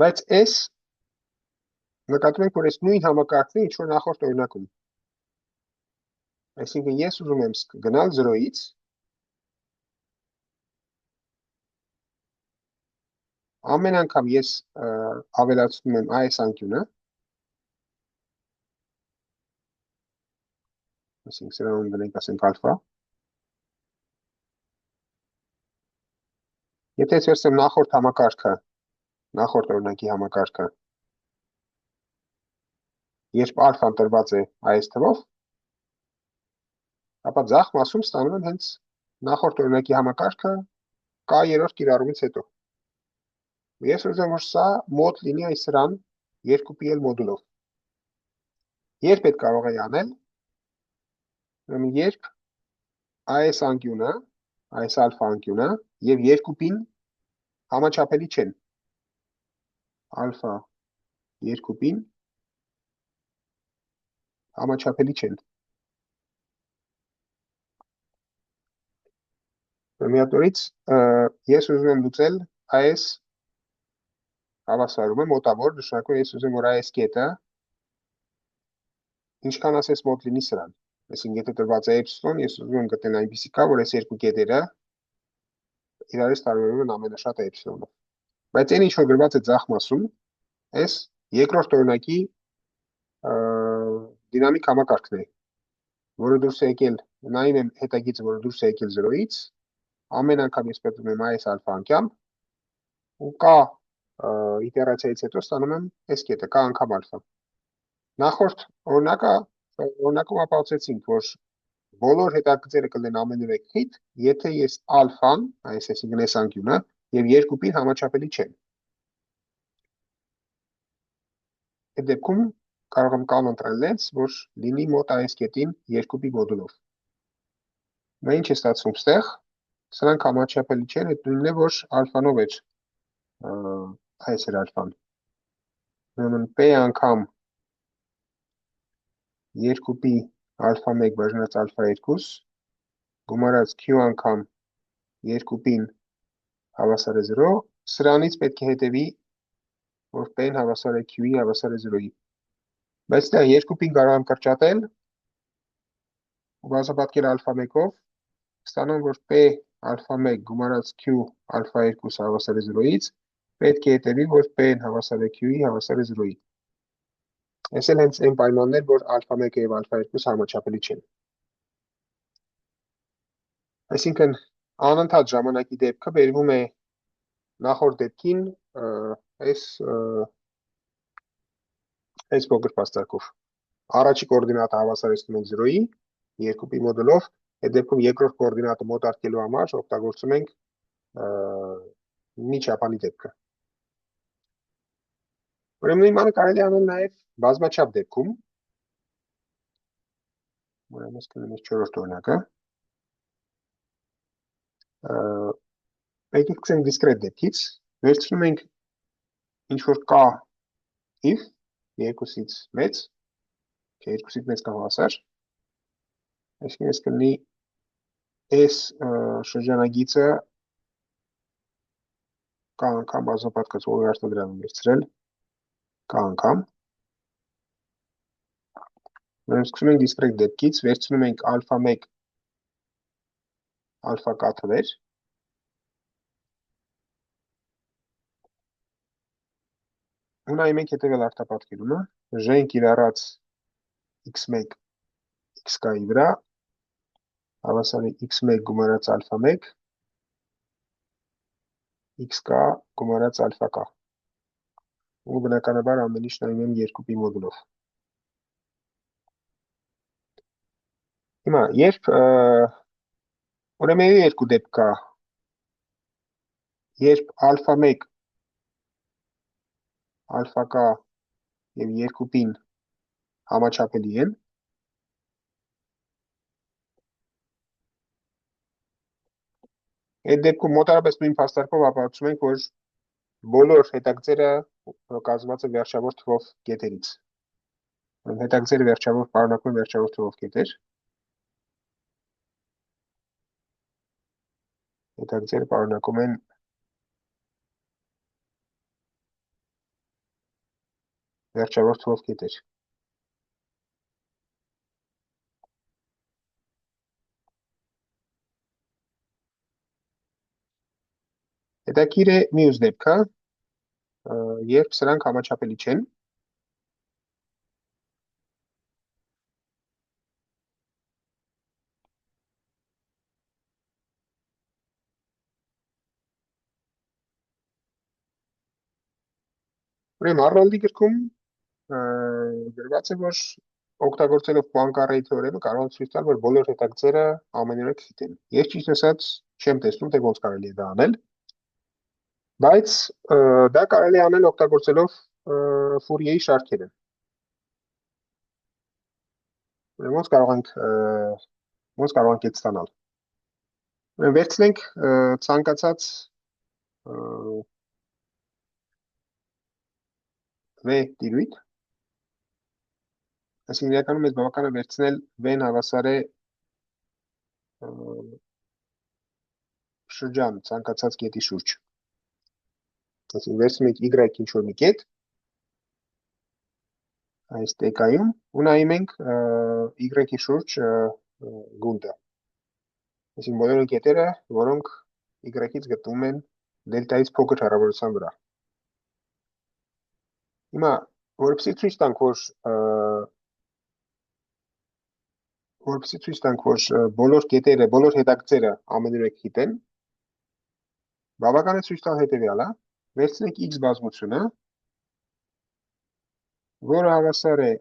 Բայց այս նկատում ենք, որ այս նույն համակարգն է, ինչ որ նախորդ օրինակում։ Այսինքն ես ուզում եմ գնալ 0-ից ամեն անգամ ես ավելացնում եմ այս անկյունը, այսինքն սրանում դնենք ասենք ալֆա, եթե ես վերցնեմ նախորդ համակարգը, նախորդ օրինակի համակարգը, երբ ալֆան տրված է այս թվով, ապա ձախ մասում ստանում եմ հենց նախորդ օրինակի համակարգը k երրորդ կիրառումից հետո։ Ես ուզում եմ, որ սա մոտ լինի այս սրան 2π L մոդուլով։ Երբ այդ կարող է անել, երբ այս անկյունը, այս ալֆա անկյունը և 2π-ն համաչափելի չեն։ Ալֆա 2π-ն համաչափելի չեն։ Մի հատ նորից ես ուզում եմ լուծել այս հավասարումը մոտավոր, նշանակում ես ուզում եմ, որ այս կետը ինչքան ասես մոտ լինի սրան։ Այսինքն եթե տրված է էպսիլոն, ես ուզում եմ գտնել այնպիսի կա, որ այս երկու կետերը իրարից տարբերվում են ամենաշատը էպսիլոնով։ Բայց այն ինչ որ գրված է ձախ մասում, այս երկրորդ օրինակի դինամիկ համակարգն է, որը դուրս է եկել, նայում եմ հետագիծը, որը դուրս է եկել 0-ից, ամեն անգամ ես պետք ունեմ այս ալֆա անկյամբ, ու կա իտերացիայից հետո ստանում եմ այս կետը, կա անգամ ալֆա։ Նախորդ օրինակում ապացուցեցինք, որ բոլոր հետագծերը կլինեն ամենուրեք քիթ, եթե ես ալֆան, այսինքն այս անկյունը, և 2π-ն համաչափելի չեն։ Այդ դեպքում կարող եմ կանոն ընտրել լենց, որ լինի մոտ այս կետին 2π մոդուլով։ Նա ինչ է ստացվում ստեղ, սրանք համաչափելի չեն, այդ նույնն է, որ ալֆանով էր այս էր ալֆան։ Ուրեմն P անգամ 2π ալֆա 1 բաժնած ալֆա 2 գումարած Q անգամ 2π-ն հավասար է 0, սրանից պետք է հետևի, որ P-ն հավասար է Q-ի հավասար է 0-ի։ Բայց դա 2π-ն կարող եմ կրճատել ու բազմապատկել ալֆա 1-ով, ստանում որ P ալֆա 1 գումարած Q ալֆա 2 հավասար է 0-ից, պետք է հետևի, որ P-ն հավասար է Q-ի հավասար է 0-ի։ Այս էլ հենց այն պայմաններ, որ ալֆա 1 և ալֆա 2 համաչափելի չեն։ Այսինքն անընդհատ ժամանակի դեպքը բերվում է նախորդ դեպքին այս փոքր փաստարկով։ Առաջի կոորդինատը հավասարեցնում ենք 0-ի, 2π մոդուլով, այդ դեպքում երկրորդ կոորդինատը մոտարկելու համար օգտագործում ենք միջապանի դեպքը։ Ուրեմն նույնը կարելի անել նաև բազմաչափ դեպքում։ Ուրեմն սկսենք 4-րդ օրինակը։ Պետք է սկսենք դիսկրետ դեպքից, վերցնում ենք ինչ որ կա if 2-ից մեծ, 2-ից մեծ կամ հավասար, այսինքն ես կլինի այս շրջանագիծը կա անգամ բազմապատկած ուղի արտադրամ վերցրել, կա անգամ։ Սկսում ենք դիսկրետ դեպքից, վերցնում ենք ալֆա 1 ալֆա k թվեր, ու նայում ենք հետևյալ արտապատկերումը, ժ-ն կիրառած x1 xk-ի վրա, հավասար է x1 գումարած ալֆա 1, xk գումարած ալֆա k։ Ու բնականաբար ամեն ինչ նայում եմ 2π մոդուլով։ Հիմա, երբ ուրեմն երկու դեպք կա, երբ ալֆա 1 ալֆա k և 2π-ն համաչափելի են, այդ դեպքում մոտարապես նույն փաստարկով ապացուցում ենք, որ բոլոր հետագծերը կազմված են վերջավոր թվով կետերից։ Հետագծերը պարունակում են վերջավոր թվով կետեր։ Հետագծերը պարունակում են վերջավոր թվով կետեր։ Հետաքրքիր է մյուս դեպքը, երբ սրանք համաչափելի չեն։ Ուրեմն Arnold-ի գրքում գրված է, որ օգտագործելով Poincaré թեորեմը կարող ենք ցույց տալ, որ բոլոր հետագծերը ամենուրեք խիտ են։ Ես ճիշտ ասած չեմ տեսնում, թե ոնց կարելի է դա անել, բայց դա կարելի է անել օգտագործելով Fourier-ի շարքերը։ Ոնց կարող ենք այդ ստանալ։ Վերցնենք ցանկացած V տիրույթ, այսինքն իրականում մեզ բավական է վերցնել V-ն հավասար է շրջան ցանկացած կետի շուրջ։ Այսինքն վերցնում ենք Y ինչ-որ մի կետ, այս տեկայում, ու նայում ենք Y-ի շուրջ գունդը։ Այսինքն բոլոր կետերը, որոնք Y-ից գտնվում են դելտայից փոքր հեռավորության վրա։ Հիմա, որպեսզի ցույց տանք, որ բոլոր կետերը, բոլոր հետագծերը ամենուրեք խիտ են, բավական է ցույց տալ հետևյալը, վերցնենք X բազմությունը, որը հավասար է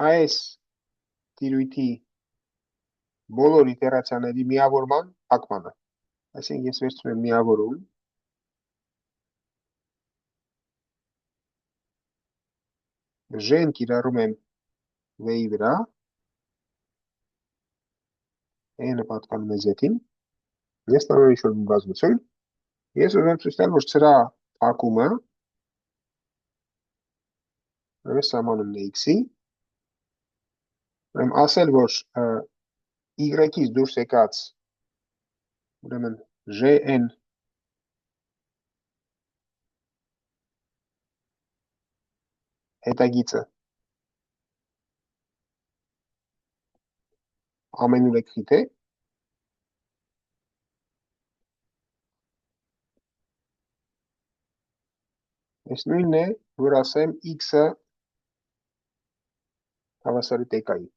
այս տիրույթի բոլոր իտերացիաների միավորման փակմանը։ Այսինքն ես վերցնում եմ միավորում, G-ն կիրառում եմ V-ի վրա, E-ը պատկանում է Z-ին, ես ստանում ինչ-որ մի բազմություն, ես ուզում եմ ցույց տալ, որ սրա փակումը սահմանումն է X-ի, ուրեմն ասել, որ Y-ից դուրս եկած, ուրեմն Gn հետագիծը ամենուրեք խիտ է, այս նույնն է, որ ասեմ X-ը հավասար է տեկայի։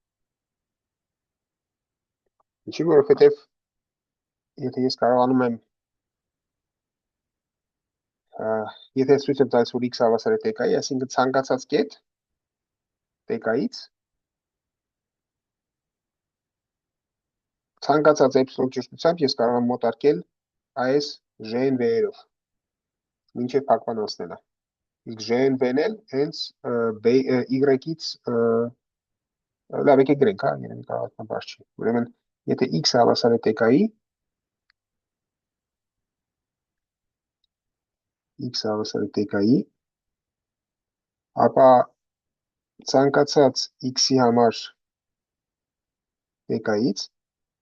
Ինչի, որովհետև եթե ես կարողանում եմ եթե ցույց եմ տալիս, որ X հավասար է տեկայի, այսինքն ցանկացած կետ տեկայից ցանկացած էպսիլոն ճշտությամբ ես կարող եմ մոտարկել այս G-ն V-երով մինչև փակման անցնելը։ Իսկ G-ն V-ն էլ հենց Y-ից լավ եկեք գրենք, հա, երևի կարող բարձ չի։ Ուրեմն, եթե X հավասար է տեկայի, X հավասար է տեկայի, ապա ցանկացած X-ի համար տեկայից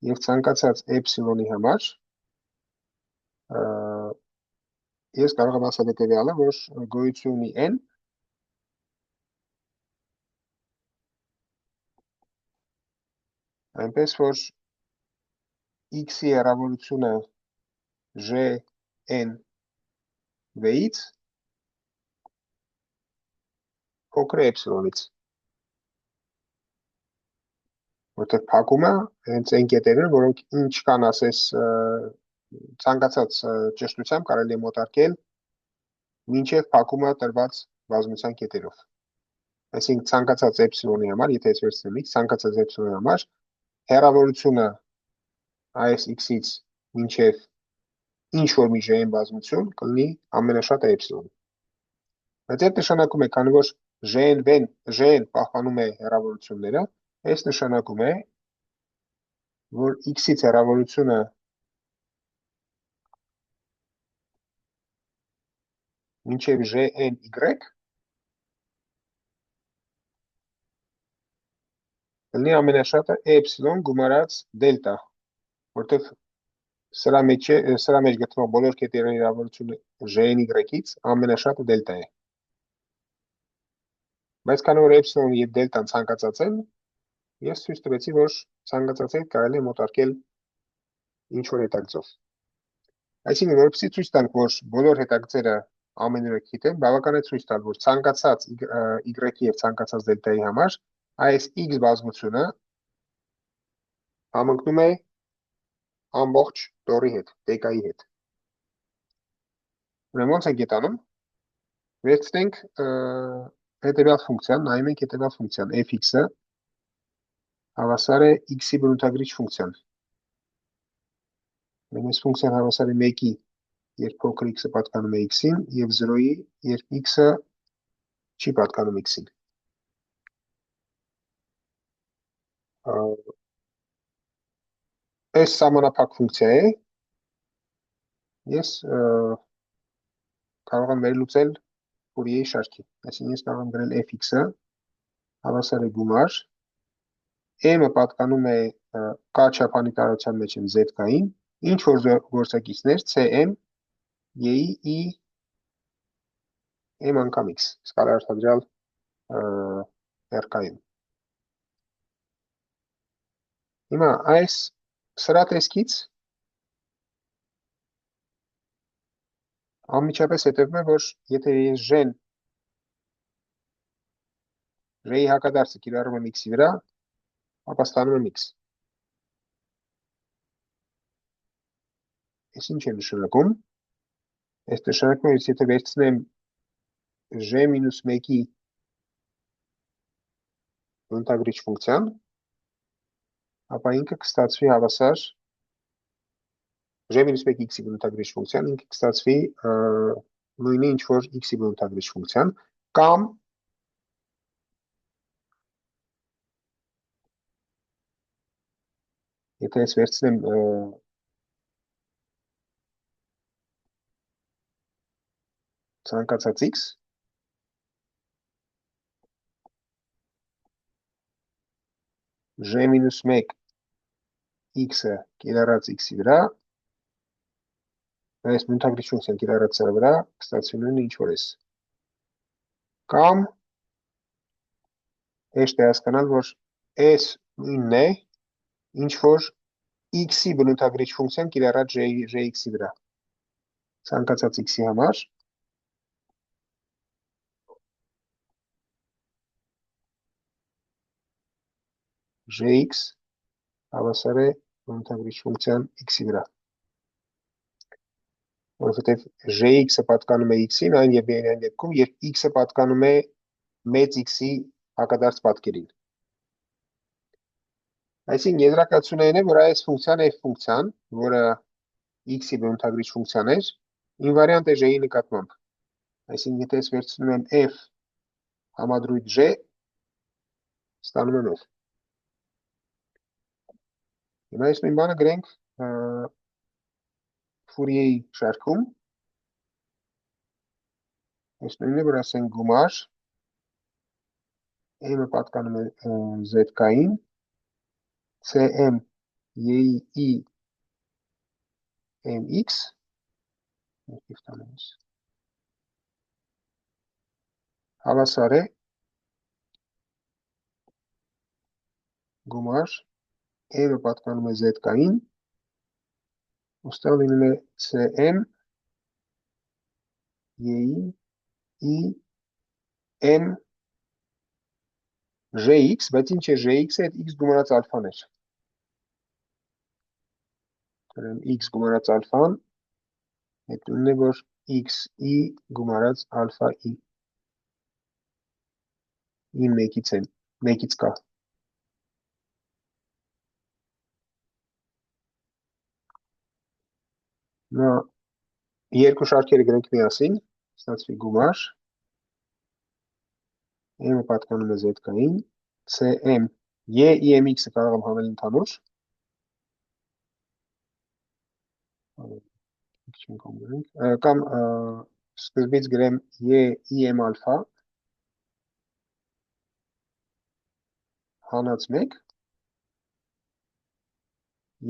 և ցանկացած էպսիլոնի համար ես կարող եմ ասել հետևյալը, որ գոյություն ունի N, այնպես որ X-ի հեռավորությունը Gn V-ից փոքր է էպսիլոնից, որտեղ փակումը հենց այն կետերը, որոնք ինչ կան ասես ցանկացած ճշտությամբ կարելի է մոտարկել մինչև փակումը տրված բազմության կետերով։ Այսինքն ցանկացած էպսիլոնի համար, եթե ես վերցնեմ X, ցանկացած էպսիլոնի համար հեռավորությունը այս X-ից մինչև ինչ-որ մի G-ն բազմություն կլինի ամենաշատը էպսիլոն։ Բայց այդ նշանակում է, քանի որ G-ն պահպանում է հեռավորությունները, այս նշանակում է, որ X-ից հեռավորությունը մինչև Gn Y կլինի ամենաշատը էպսիլոն գումարած դելտա, որտեղ սրա մեջ գտնվող բոլոր կետերի հեռավորությունը Gn Y-ից ամենաշատը դելտա է։ Բայց քանի որ էպսիլոնը և դելտան ցանկացած են, ես ցույց տվեցի, որ ցանկացած հետ կարելի է մոտարկել ինչ-որ հետագծով։ Այսինքն, որպեսզի ցույց տանք, որ բոլոր հետագծերը ամենուրեք գիտեն, բավական է ցույց տալ, որ ցանկացած y-ի եւ ցանկացած դելտայի համար այս x բազմությունը համընկնում է ամբողջ տորի հետ, դեկայի հետ։ Ուրեմն ոնց ենք գետանում։ Վերցնենք հետևյալ ֆունկցիան, նայում ենք հետևյալ ֆունկցիան f(x)-ը հավասար է x-ի բնութագրիչ ֆունկցիան։ Այս ֆունկցիան հավասար է 1-ի, երբ փոքր x-ը պատկանում է x-ին, եւ 0-ի, երբ x-ը չի պատկանում x-ին։ Այս սահմանափակ ֆունկցիա է։ Ես կարող եմ վերլուծել Ֆուրիեի շարքի։ Այսինքն ես կարող եմ գրել f(x)-ը հավասար է գումար m-ը պատկանում է k չափանի տարրության մեջ եմ z-կային, ինչ որ գործակիցներ cm y-ի m անգամ x սկալարարտադրյալ հերկայում։ Հիմա այս սրա տեսքից անմիջապես հետևում է, որ եթե ես j-ի հակադարձը կիրառում եմ x-ի վրա, ապա ստանում եմ x։ Այս ինչ է նշանակում։ Այս նշանակում է, եթե վերցնեմ j-1-ի բնութագրիչ ֆունկցիան, ապա ինքը կստացվի հավասար j-1 x-ի բնութագրիչ ֆունկցիան, ինքը կստացվի նույնը ինչ որ x-ի բնութագրիչ ֆունկցիան, կամ եթե ես վերցնեմ ցանկացած x, j-1 x-ը կիրառած x-ի վրա, այս բնութագրիչ ֆունկցիան կիրառած սրա վրա, կստացվի նույնը ինչ որ էս։ Կամ հեշտ է հասկանալ, որ s նույնն է, ինչ որ x-ի բնութագրիչ ֆունկցիան կիրառած j-x-ի վրա։ Ցանկացած x-ի համար j(x) հավասար է բնութագրիչ ֆունկցիան x-ի վրա։ Որովհետև j(x)-ը պատկանում է x-ին, այն եւ միայն այն դեպքում, երբ x-ը պատկանում է մեծ x-ի հակադարձ պատկերին։ Այսինքն եզրակացությունն այն է, որ այս ֆունկցիան f ֆունկցիան, որը x-ի բնութագրիչ ֆունկցիան էր, ինվարիանտ է j-ի նկատմամբ։ Այսինքն եթե ես վերցնում եմ f համադրույթ j, ստանում եմ f։ Հիմա այս նույն բանը գրենք Ֆուրիեի շարքում։ Այս նույնն է, որ ասենք գումար m-ը պատկանում է z-կային, cm y-ի mx հավասար է գումար m-ը պատկանում է z-կային, ուստեղ լինում է cm y-ի m jx, բայց ինչ է jx-ը, այդ x գումարած ալֆան էր։ X գումարած ալֆան, այդ նույնն է, որ x-ի գումարած ալֆա i։ I մեկից կա։ Նա երկու շարքերը գրենք միասին, ստացվի գումար, m-ը պատկանում է z-կային, cm y-ի mx-ը կարող եմ հանել ընդհանուր, կամ սկզբից գրեմ y-ի m ալֆա, հանած 1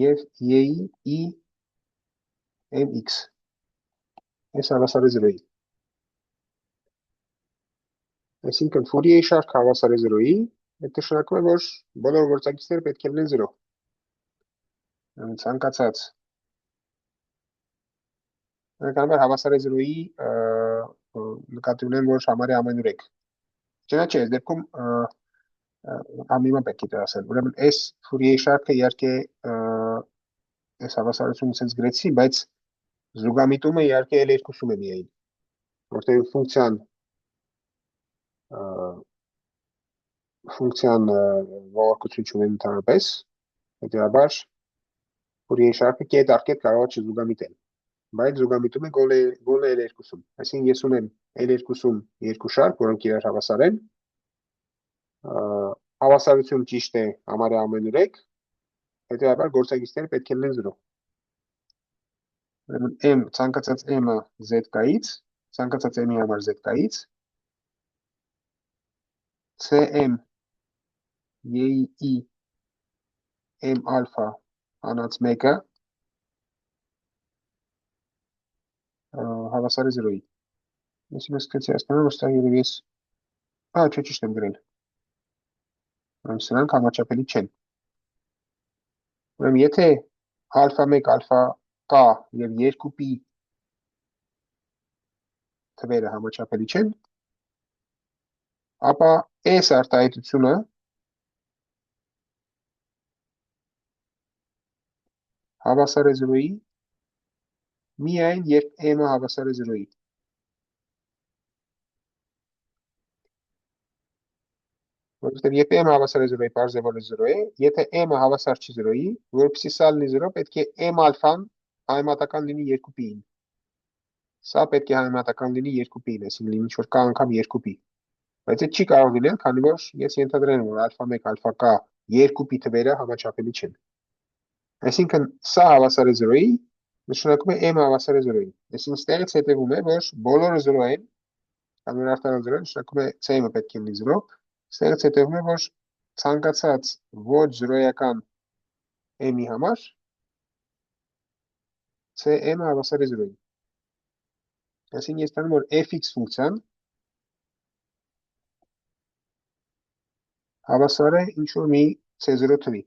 և y-ի mx, այս հավասար է 0-ի։ Այսինքն Ֆուրիեի շարքը հավասար է 0-ի, այդ նշանակում է, որ բոլոր գործակիցները պետք է լինեն 0։ Ցանկացած Բնականաբար հավասար է 0-ի նկատի ունեմ, որ համարի ամենուրեք։ Չնա չէ, այս դեպքում ամիմա պետք է ասել։ Ուրեմն այս Ֆուրիեի շարքը իհարկե այս հավասարությունը sense գրեցի, բայց զուգամիտումը իհարկե էլ երկուսում է միայն, որտեղ ֆունկցիան ողարկություն ունի ընդհանրապես, հետեւաբար Ֆուրիեի շարքը կետ առ կետ կարող է չզուգամիտել, բայց զուգամիտում է գոնե էլ երկուսում։ Այսինքն ես ունեմ էլ երկուսում երկու շարք, որոնք իրար հավասար են, հավասարությունը ճիշտ է համարյա ամենուրեք, հետեւաբար գործակիցները պետք է լինեն 0։ Ուրեմն m ցանկացած m-ը z-կայից, ցանկացած m-ի համար z-կայից, cm y-ի m ալֆա անց 1-ը հավասար է 0-ի։ Այսինքն սկսեցի ասում, որ ստեղ երևի ես չէ, ճիշտ եմ գրել։ Ուրեմն սրանք համաչափելի չեն։ Ուրեմն եթե ալֆա 1 ալֆա k եւ 2p թվերը համաչափելի չեն, ապա այս արտահայտությունը հավասար է 0-ի միայն երբ m-ը հավասար է 0-ի։ Որովհետև եթե m-ը հավասար է 0-ի, պարզ է, որ 0 է, եթե m-ը հավասար չի 0-ի, որպեսզի սա լինի 0, պետք է m ալֆան համեմատական լինի 2p-ին։ Սա պետք է համեմատական լինի 2p-ին, այսինքն լինի ինչ-որ k անգամ 2p։ Բայց այդ չի կարող լինել, քանի որ ես ենթադրել եմ, որ ալֆա 1, ալֆա k 2p թվերը համաչափելի չեն։ Այսինքն սա հավասար է 0-ի, նշանակում է m-ը հավասար է 0-ի։ Այսինքն ստեղից հետևում է, որ բոլորը 0 են, քանի որ արտարան 0 նշանակում է c-ը պետք է լինի 0, ստեղից հետևում է, որ ցանկացած ոչ 0-ական m-ի համար cm-ը հավասար է 0-ի։ Այսինքն ես տանում, որ fx ֆունկցիան հավասար է ինչ-որ մի c0 թվի։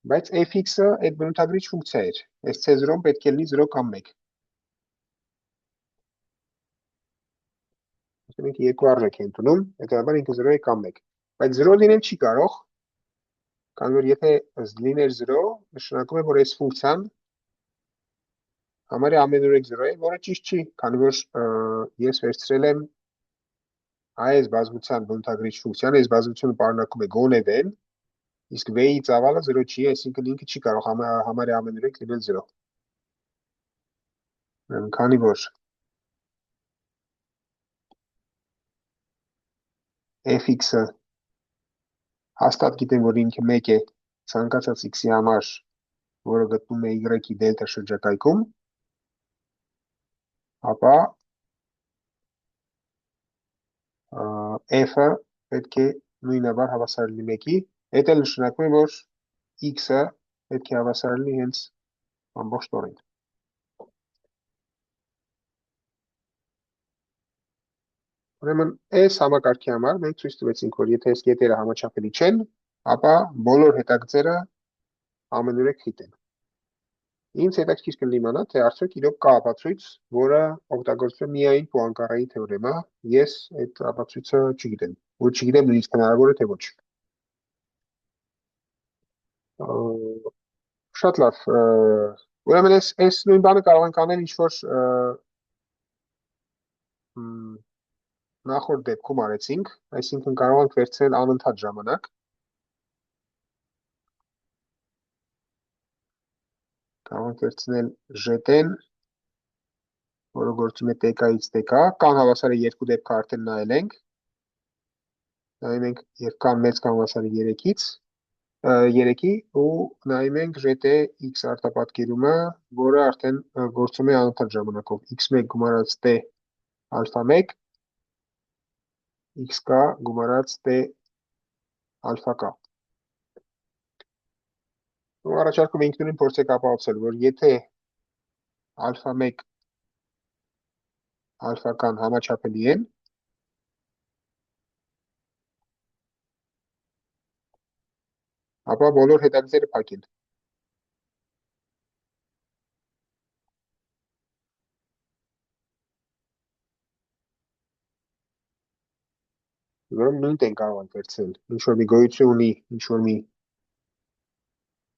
Բայց fx-ը այդ բնութագրիչ ֆունկցիա էր։ Այս c0-ն պետք է լինի 0 կամ 1։ Մենք երկու արժեք ենք ընդունում, հետեւաբար ինքը 0 է կամ 1։ Բայց 0 լինել չի կարող, քանի որ եթե լիներ 0, նշանակում է, որ այս ֆունկցիան համարյա ամենուրեք 0 է, որը ճիշտ չի, քանի որ ես վերցրել եմ այս բազմության բնութագրիչ ֆունկցիան, այս բազմությունը պարունակում է գոնե v-ն, իսկ v-ի ծավալը 0 չի, այսինքն ինքը չի կարող համարյա ամենուրեք լինել 0։ Քանի որ fx-ը հաստատ գիտեմ, որ ինքը 1 է ցանկացած x-ի համար, որը գտնում է y-ի դելտա շրջակայքում, ապա f-ը պետք է նույնաբար հավասար լինի 1-ի, այդ էլ նշանակում է, որ x-ը պետք է հավասար լինի հենց ամբողջ տորին։ Ուրեմն այս համակարգի համար մենք ցույց տվեցինք, որ եթե այս կետերը համաչափելի չեն, ապա բոլոր հետագծերը ամենուրեք խիտ են։ Ինձ հետաքրքիր կլինի իմանալ, թե արդյոք իրոք կա ապացույց, որը օգտագործվում է միայն Պուանկարայի թեորեմա, ես այդ ապացույցը չգիտեմ, ու չգիտեմ նույնիսկ հնարավոր է թե ոչ։ Շատ լավ։ Ուրեմն այս նույն բանը կարող ենք անել ինչ-որ նախորդ դեպքում արեցինք, այսինքն կարող ենք վերցնել անընդհատ ժամանակ։ Կարող ենք վերցնել ժետեն, որը գործում է tk-ից tk, կան հավասար է երկու դեպքը արդեն նայել ենք։ Նայում ենք եւ կան մեծ կան հավասար է 3-ից, 3-ի ու նայում ենք ժետե x արտապատկերումը, որը արդեն գործում է անընդհատ ժամանակով x1 գումարած t ալֆա 1, xk գումարած t ալֆա k։ Ու առաջարկում է ինքնուրույն փորձեք ապահովել, որ եթե ալֆա 1 ալֆա k-ն համաչափելի են, ապա բոլոր հետագծերը փակ են։ ուրեմն նույնն ենք կարող ենք վերցնել։ Ինչ որ մի գոյություն ունի, ինչ որ մի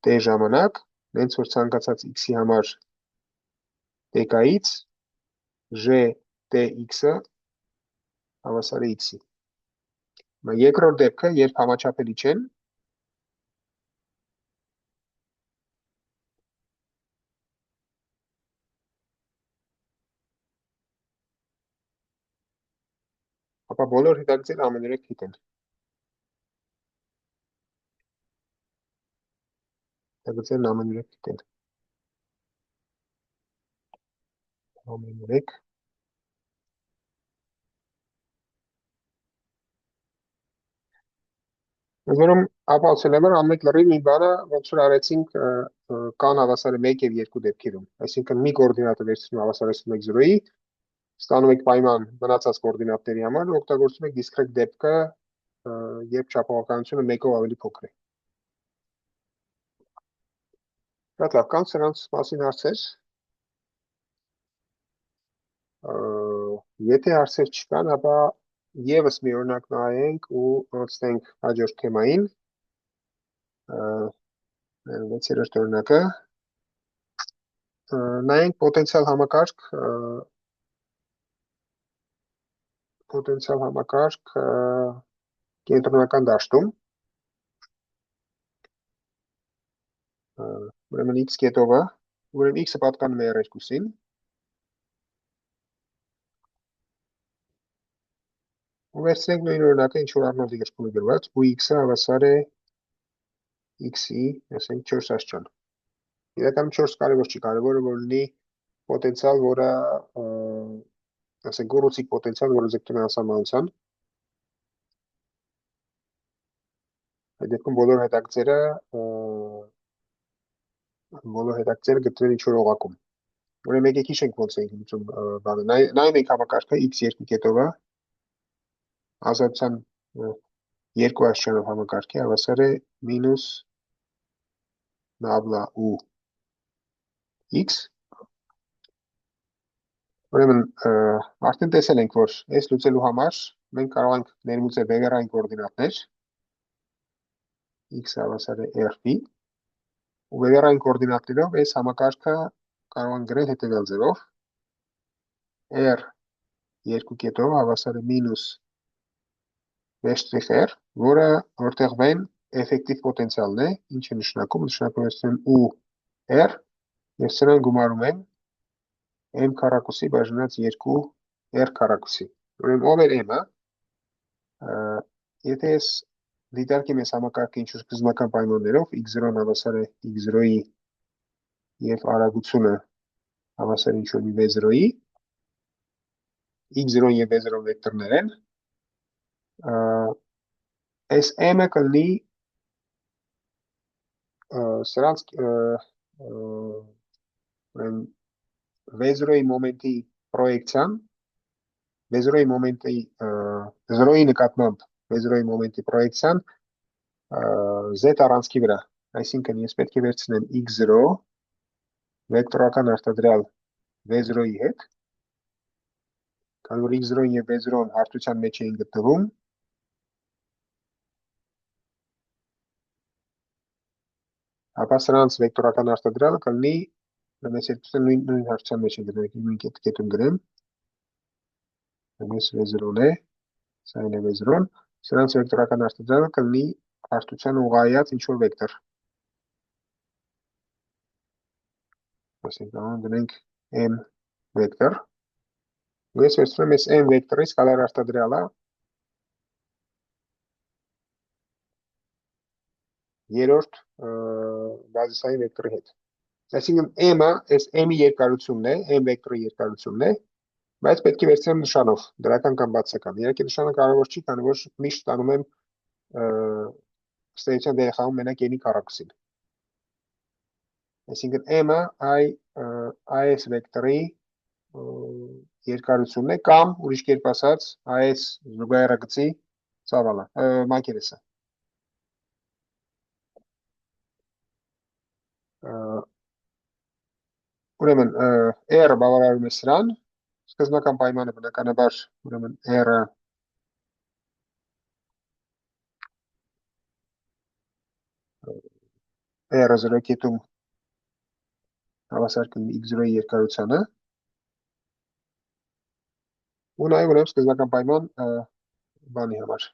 t ժամանակ, հենց որ ցանկացած x-ի համար tk-ից j tx-ը հավասար է x-ի։ Երկրորդ դեպքը, երբ համաչափելի չեն, ապա բոլոր հետագծերը ամեն երեք փիտ են։ Հետագծերն ամեն երեք փիտ են։ Ամեն երեք։ Որում ապացուցել եմ, ամեն լրիվ մի բանը, ոնց որ արեցինք կան հավասարը 1 եւ 2 դեպքերում։ Այսինքն մի կոորդինատը վերցնում հավասարեցնում եք 0-ի, ստանում եք պայման մնացած կոորդինատների համար, օգտագործում եք դիսկրետ դեպքը, երբ չափողականությունը 1-ով ավելի փոքր է։ Շատ լավ, կան սրանց մասին հարցեր։ Եթե հարցեր չկան, ապա եւս մի օրինակ նայենք ու անցնենք հաջորդ թեմային։ 6-րդ օրինակը նայենք պոտենցիալ համակարգ կենտրոնական դաշտում, ուրեմն x կետովը, ուրեմն x-ը պատկանում է R2-ին, ու վերցնենք նույն օրինակը, ինչ որ Արնոլդի գրքում է գրված, ու x-ը հավասար է x-ի, ասենք 4 աստիճան։ Իրականում 4 կարևոր չի, կարևորը որ լինի պոտենցիալ, որը ասենք գոռոցիկ պոտենցիալ, որը ձգտում է անսահմանության։ Այդ դեպքում բոլոր հետագծերը գտնվել ինչ որ օղակում։ Ուրեմն եկեք հիշենք ոնց ենք լուծում բանը։ Նայում ենք համակարգը x2 կետովը ազատության 2 աստիճանով համակարգի հավասար է մինուս նաբլա ու x։ Ուրեմն արդեն տեսել ենք, որ այս լուծելու համար մենք կարող ենք ներմուծել վեկտորային կոորդինատներ x հավասար է r-ի ու վեկտորային կոորդինատներով այս համակարգը կարող ենք գրել հետևյալ ձևով r 2 կետով հավասար է մինուս v', որը որտեղ v-ն էֆեկտիվ պոտենցիալն է, ինչը նշանակում ու r, եւ սրան գումարում են m քառակուսի բաժանած 2 r քառակուսի։ Ուրեմն ով էր m-ը, եթե ես դիտարկեմ այս համակարգը ինչ-որ սկզբնական պայմաններով, x0-ն հավասար է x0-ի եւ արագությունը հավասար ինչ-որ մի v0-ի, x0 եւ v0 վեկտորներ են, այս m-ը կլինի սրանց v0-ի մոմենտի պրոյեկցիան, v0-ի մոմենտի 0-ի նկատմամբ v0-ի մոմենտի պրոյեկցիան z առանցքի վրա, այսինքն ես պետք է վերցնեմ x0 վեկտորական արտադրյալ v0-ի հետ, քանի որ x0-ն եւ v0-ն հարթության մեջ էին գտնվում, ապա սրանց վեկտորական արտադրյալը կլինի, այս երկուսը նույն հարթության մեջ են գտնվում, նույն կետում գրեմ, այս v0-ն է, սա είναι v0-ն, սրանց վեկտորական արտադրյալը կլինի հարթության ուղղայաց ինչ-որ վեկտոր։ Այսինքն դնենք m վեկտոր, ու ես վերցնում եմ այս m վեկտորի սկալար արտադրյալը երրորդ բազիսային վեկտորի հետ։ Այսինքն m-ը, այս m-ի երկարությունն է, m վեկտորի երկարությունն է, բայց պետք է վերցնեմ նշանով, դրական կամ բացական։ Իհարկե նշանը կարևոր չի, քանի որ միշտ ստանում եմ ստեյության դերախաղում մենակ n-ի քառակուսին։ Այսինքն m-ը այս վեկտորի երկարությունն է, կամ ուրիշ կերպ ասած, այս զուգահեռագծի ծավալը, մակերեսը։ Ուրեմն r-ը բավարարում է սրան, սկզբնական պայմանը բնականաբար ուրեմն r-ը R-ը 0 կետում հավասար կլինի x0-ի երկարությանը, ու նաև ունեմ սկզբնական պայման բանի համար։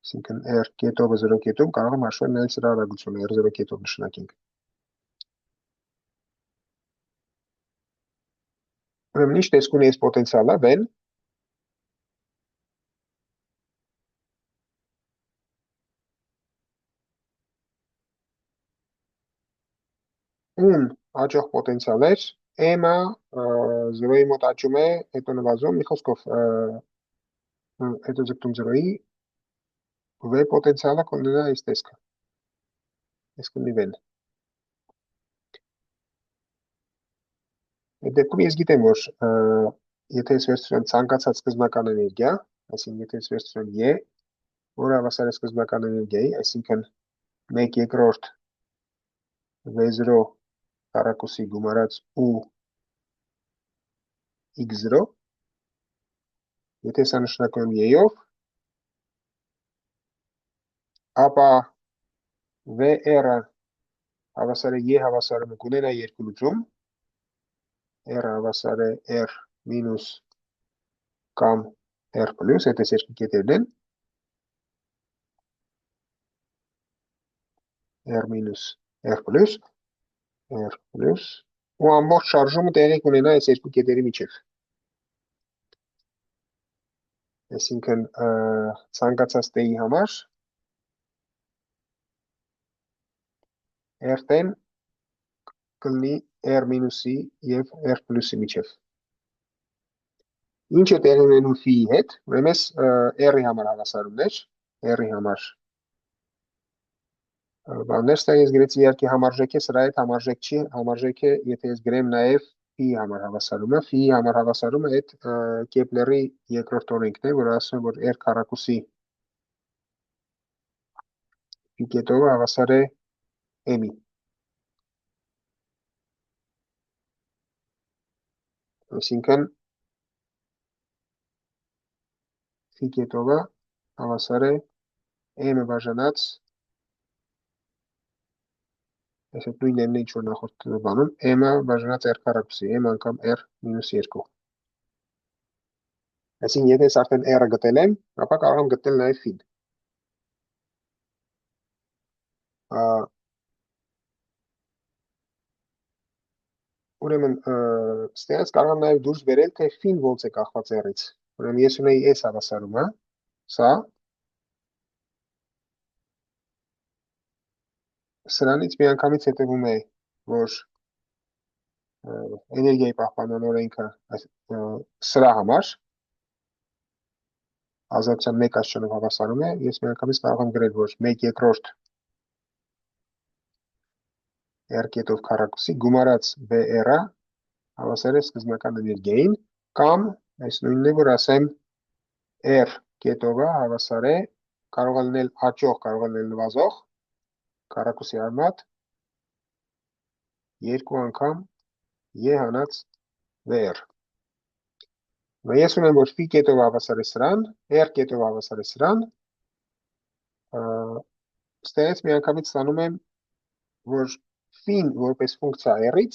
Այսինքն R կետովը 0 կետում կարող եմ հաշվել նաև սրա արագությունը R0 կետով նշանակենք։ Ուրեմն ինչ տեսք ունի այս պոտենցիալը, վեն ուն աճող պոտենցիալ էր, M-ը 0-ի մոտ աճում է, հետո նվազում, մի խոսքով հետո ձգտում 0-ի, V պոտենցիալը կունենա այս տեսքը, այս կունի վեն։ Այդ դեպքում ես գիտեմ, որ եթե ես վերցրեմ ցանկացած սկզբնական էներգիա, այսինքն եթե ես վերցրեմ E, որը հավասար է սկզբնական էներգիայի, այսինքն 1/2 V0 քառակուսի գումարած U x0, եթե սա նշանակում եմ E-ով, ապա VR-ը հավասար է E հավասարումը կունենա երկու լուծում, R-ը հավասար է R մինուս կամ R պլյուս, այդ այս երկու կետերն են, R մինուս R պլյուս, ու ամբողջ շարժումը տեղի կունենա այս երկու կետերի միջև։ Այսինքն ցանկացած t-ի համար R-տեն կլինի R մինուսի և R պլյուսի միջև։ Ինչ է տեղի ունենում φ-ի հետ, ուրեմն ես R-ի համար հավասարումներ, R-ի համար բաններ, ստեղ ես գրեցի իհարկե համարժեք է, սրա հետ համարժեք չի, համարժեք է, եթե ես գրեմ նաև φ-ի համար հավասարումը, φ-ի համար հավասարումը այդ Կեպլերի երկրորդ օրենքն է, որ ասում է, որ R քառակուսի φ կետովը հավասար է M-ի։ Այսինքն φ կետովը հավասար է M-ը բաժանած, այսինքն նույն M-ն է ինչ որ նախորդ բանում, M-ը բաժանած R քառակուսի, M անգամ R մինուս 2։ Այսինքն եթե ես արդեն R-ը գտել եմ, ապա կարող եմ գտնել նաև φ-ին։ Ուրեմն ստեղից կարող եմ նաև դուրս բերել, թե φ-ին ոնց է կախված R-ից։ Ուրեմն ես ունեի S հավասարումը, սա սրանից միանգամից հետևում է, որ էներգիայի պահպանման օրենքը սրա համար ազատության 1 աստիճանով հավասարում է, ես միանգամից կարող եմ գրել, որ 1/2 R կետով քառակուսի գումարած VR-ը հավասար է սկզբնական էներգիային, կամ այս նույնն է, որ ասեմ R կետովը հավասար է, կարող է լինել աճող, կարող է լինել նվազող, քառակուսի արմատ 2 անգամ E հանած VR։ Và ես ունեմ, որ φ կետով հավասար է սրան, R կետով հավասար է սրան, ստեղից միանգամից ստանում եմ, որ φ-ին որպես ֆունկցիա R-ից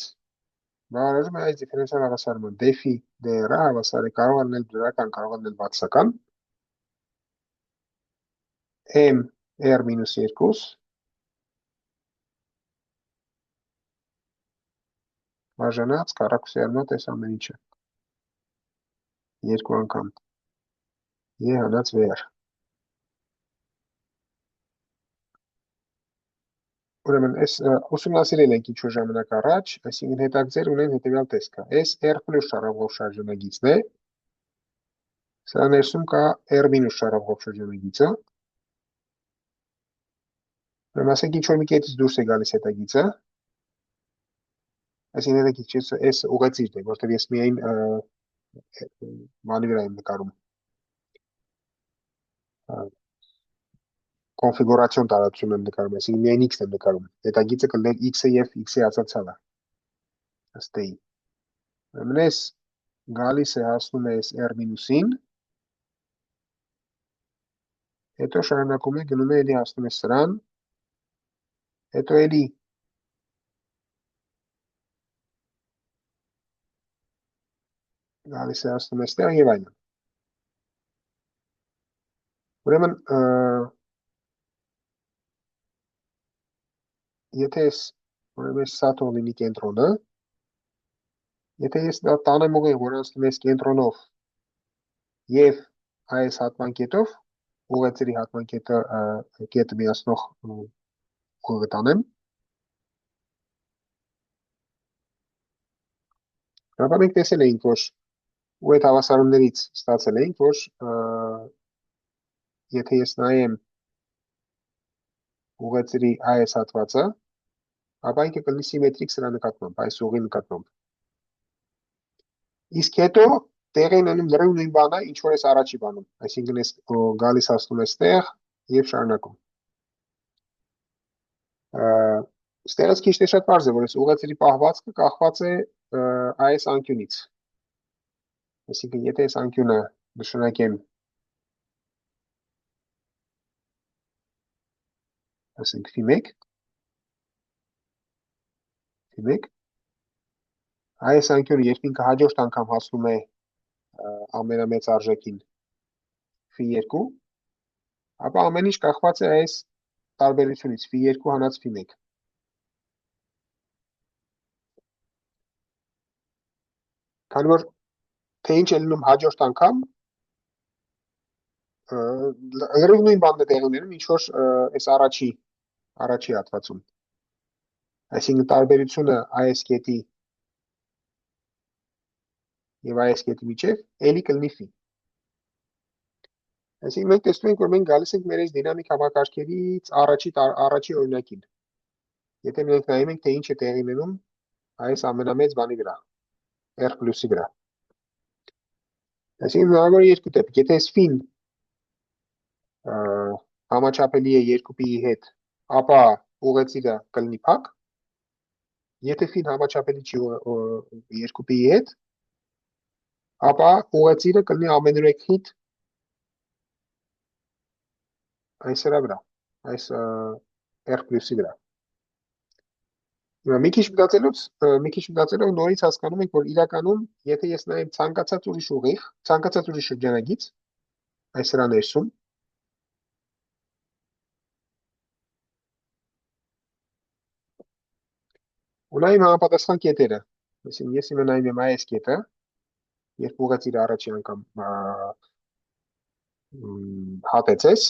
բավարարում է այս դիֆերենցիալ հավասարումը, dφ dr-ը հավասար է, կարող է լինել դրական, կարող է լինել բացասական, M R մինուս 2 բաժանած քառակուսի արմատ այս ամեն ինչը 2 անգամ E հանած VR։ Ուրեմն այս ուսումնասիրել ենք ինչ-որ ժամանակ առաջ, այսինքն հետաքրքիր ունեն հետևյալ տեսքը։ S R պլյուս շարավող շարժանագիծն է, սրա ներսում կա R մինուս շարավող շարժանագիծը։ Ուրեմն ասենք ինչ-որ մի կետից դուրս է գալիս հետագիծը, այսինքն հետագիծը S ուղղաձիգն է, որտեղ ես միայն բանի վրա եմ նկարում կոնֆիգուրացիոն տարածություն եմ նկարում, այսինքն միայն X եմ նկարում։ Հետագիծը կլներ X-ը եւ X-ի ածացավը։ Ըստ էի։ Ուրեմն S գալիս է հասնում է S R մինուսին, Հետո շարունակում է գնում է էլի հասնում է սրան, հետո էլի գալիս է հասնում է ստեղ եւ այլն։ Ուրեմն եթե ես ուրեմն սա թող լինի կենտրոնը, եթե ես դա տանեմ ուղիղ, որ անցնում ես կենտրոնով եւ այս հատման կետը կետը միացնող ուղիղը տանեմ, ապա մենք տեսել էինք, որ ու այդ հավասարումներից ստացել էինք, որ եթե ես նայեմ ուղղությունների այս հատվածը, ապա ինքը կլինի սիմետրիկ սրա նկատմամբ, այս ուղի նկատմամբ։ Իսկ հետո տեղի ունենում լրիվ նույն բանը, ինչ որ ես առաջի բանում, այսինքն ես գալիս հասնում ես տեղ եւ շարունակում։ Ստեղից քիչ թե շատ բարձր է, որ այս ուղղությունների պահվածքը կախված է այս անկյունից։ Այսինքն եթե այս անկյունը նշանակեմ ասենք φ1 այս անկյունը երբ ինքը հաջորդ անգամ հասնում է ամենամեծ արժեքին φ2, ապա ամեն ինչ կախված է այս տարբերությունից φ2 հանած φ1։ Քանի որ թե ինչ է լինում հաջորդ անգամ, լրիվ նույն բանն է տեղի ունենում, ինչ որ այս առաջի հատվածում։ Այսինքն տարբերությունը այս կետի եւ այս կետի միջեւ էլի կլինի φ։ Այսինքն մենք տեսնում ենք, որ մենք գալիս ենք մեր այս դինամիկ համակարգերից առաջի օրինակին։ Եթե մենք նայում ենք, թե ինչ է տեղի ունենում այս ամենամեծ բանի վրա, R+-ի վրա։ Այսինքն հնարավոր է երկու դեպք։ Եթե այս φ-ն համաչափելի է 2π-ի հետ, ապա ուղղությունը կլինի փակ։ Եթե φ-ն համաչափելի չի 2π-ի հետ, ապա ուղղությունը կլինի ամենուրեք խիտ այս սրա վրա, այս R+-ի վրա։ Մի քիչ մտածելով նորից հասկանում ենք, որ իրականում, եթե ես նայեմ ցանկացած ուրիշ ուղիղ, ցանկացած ուրիշ շրջանագիծ, այս սրա ներսում, ունայում համապատասխան կետերը, այսինքն ես հիմա նայում եմ այս կետը, երբ ուղղությունը առաջի անգամ հատեցես,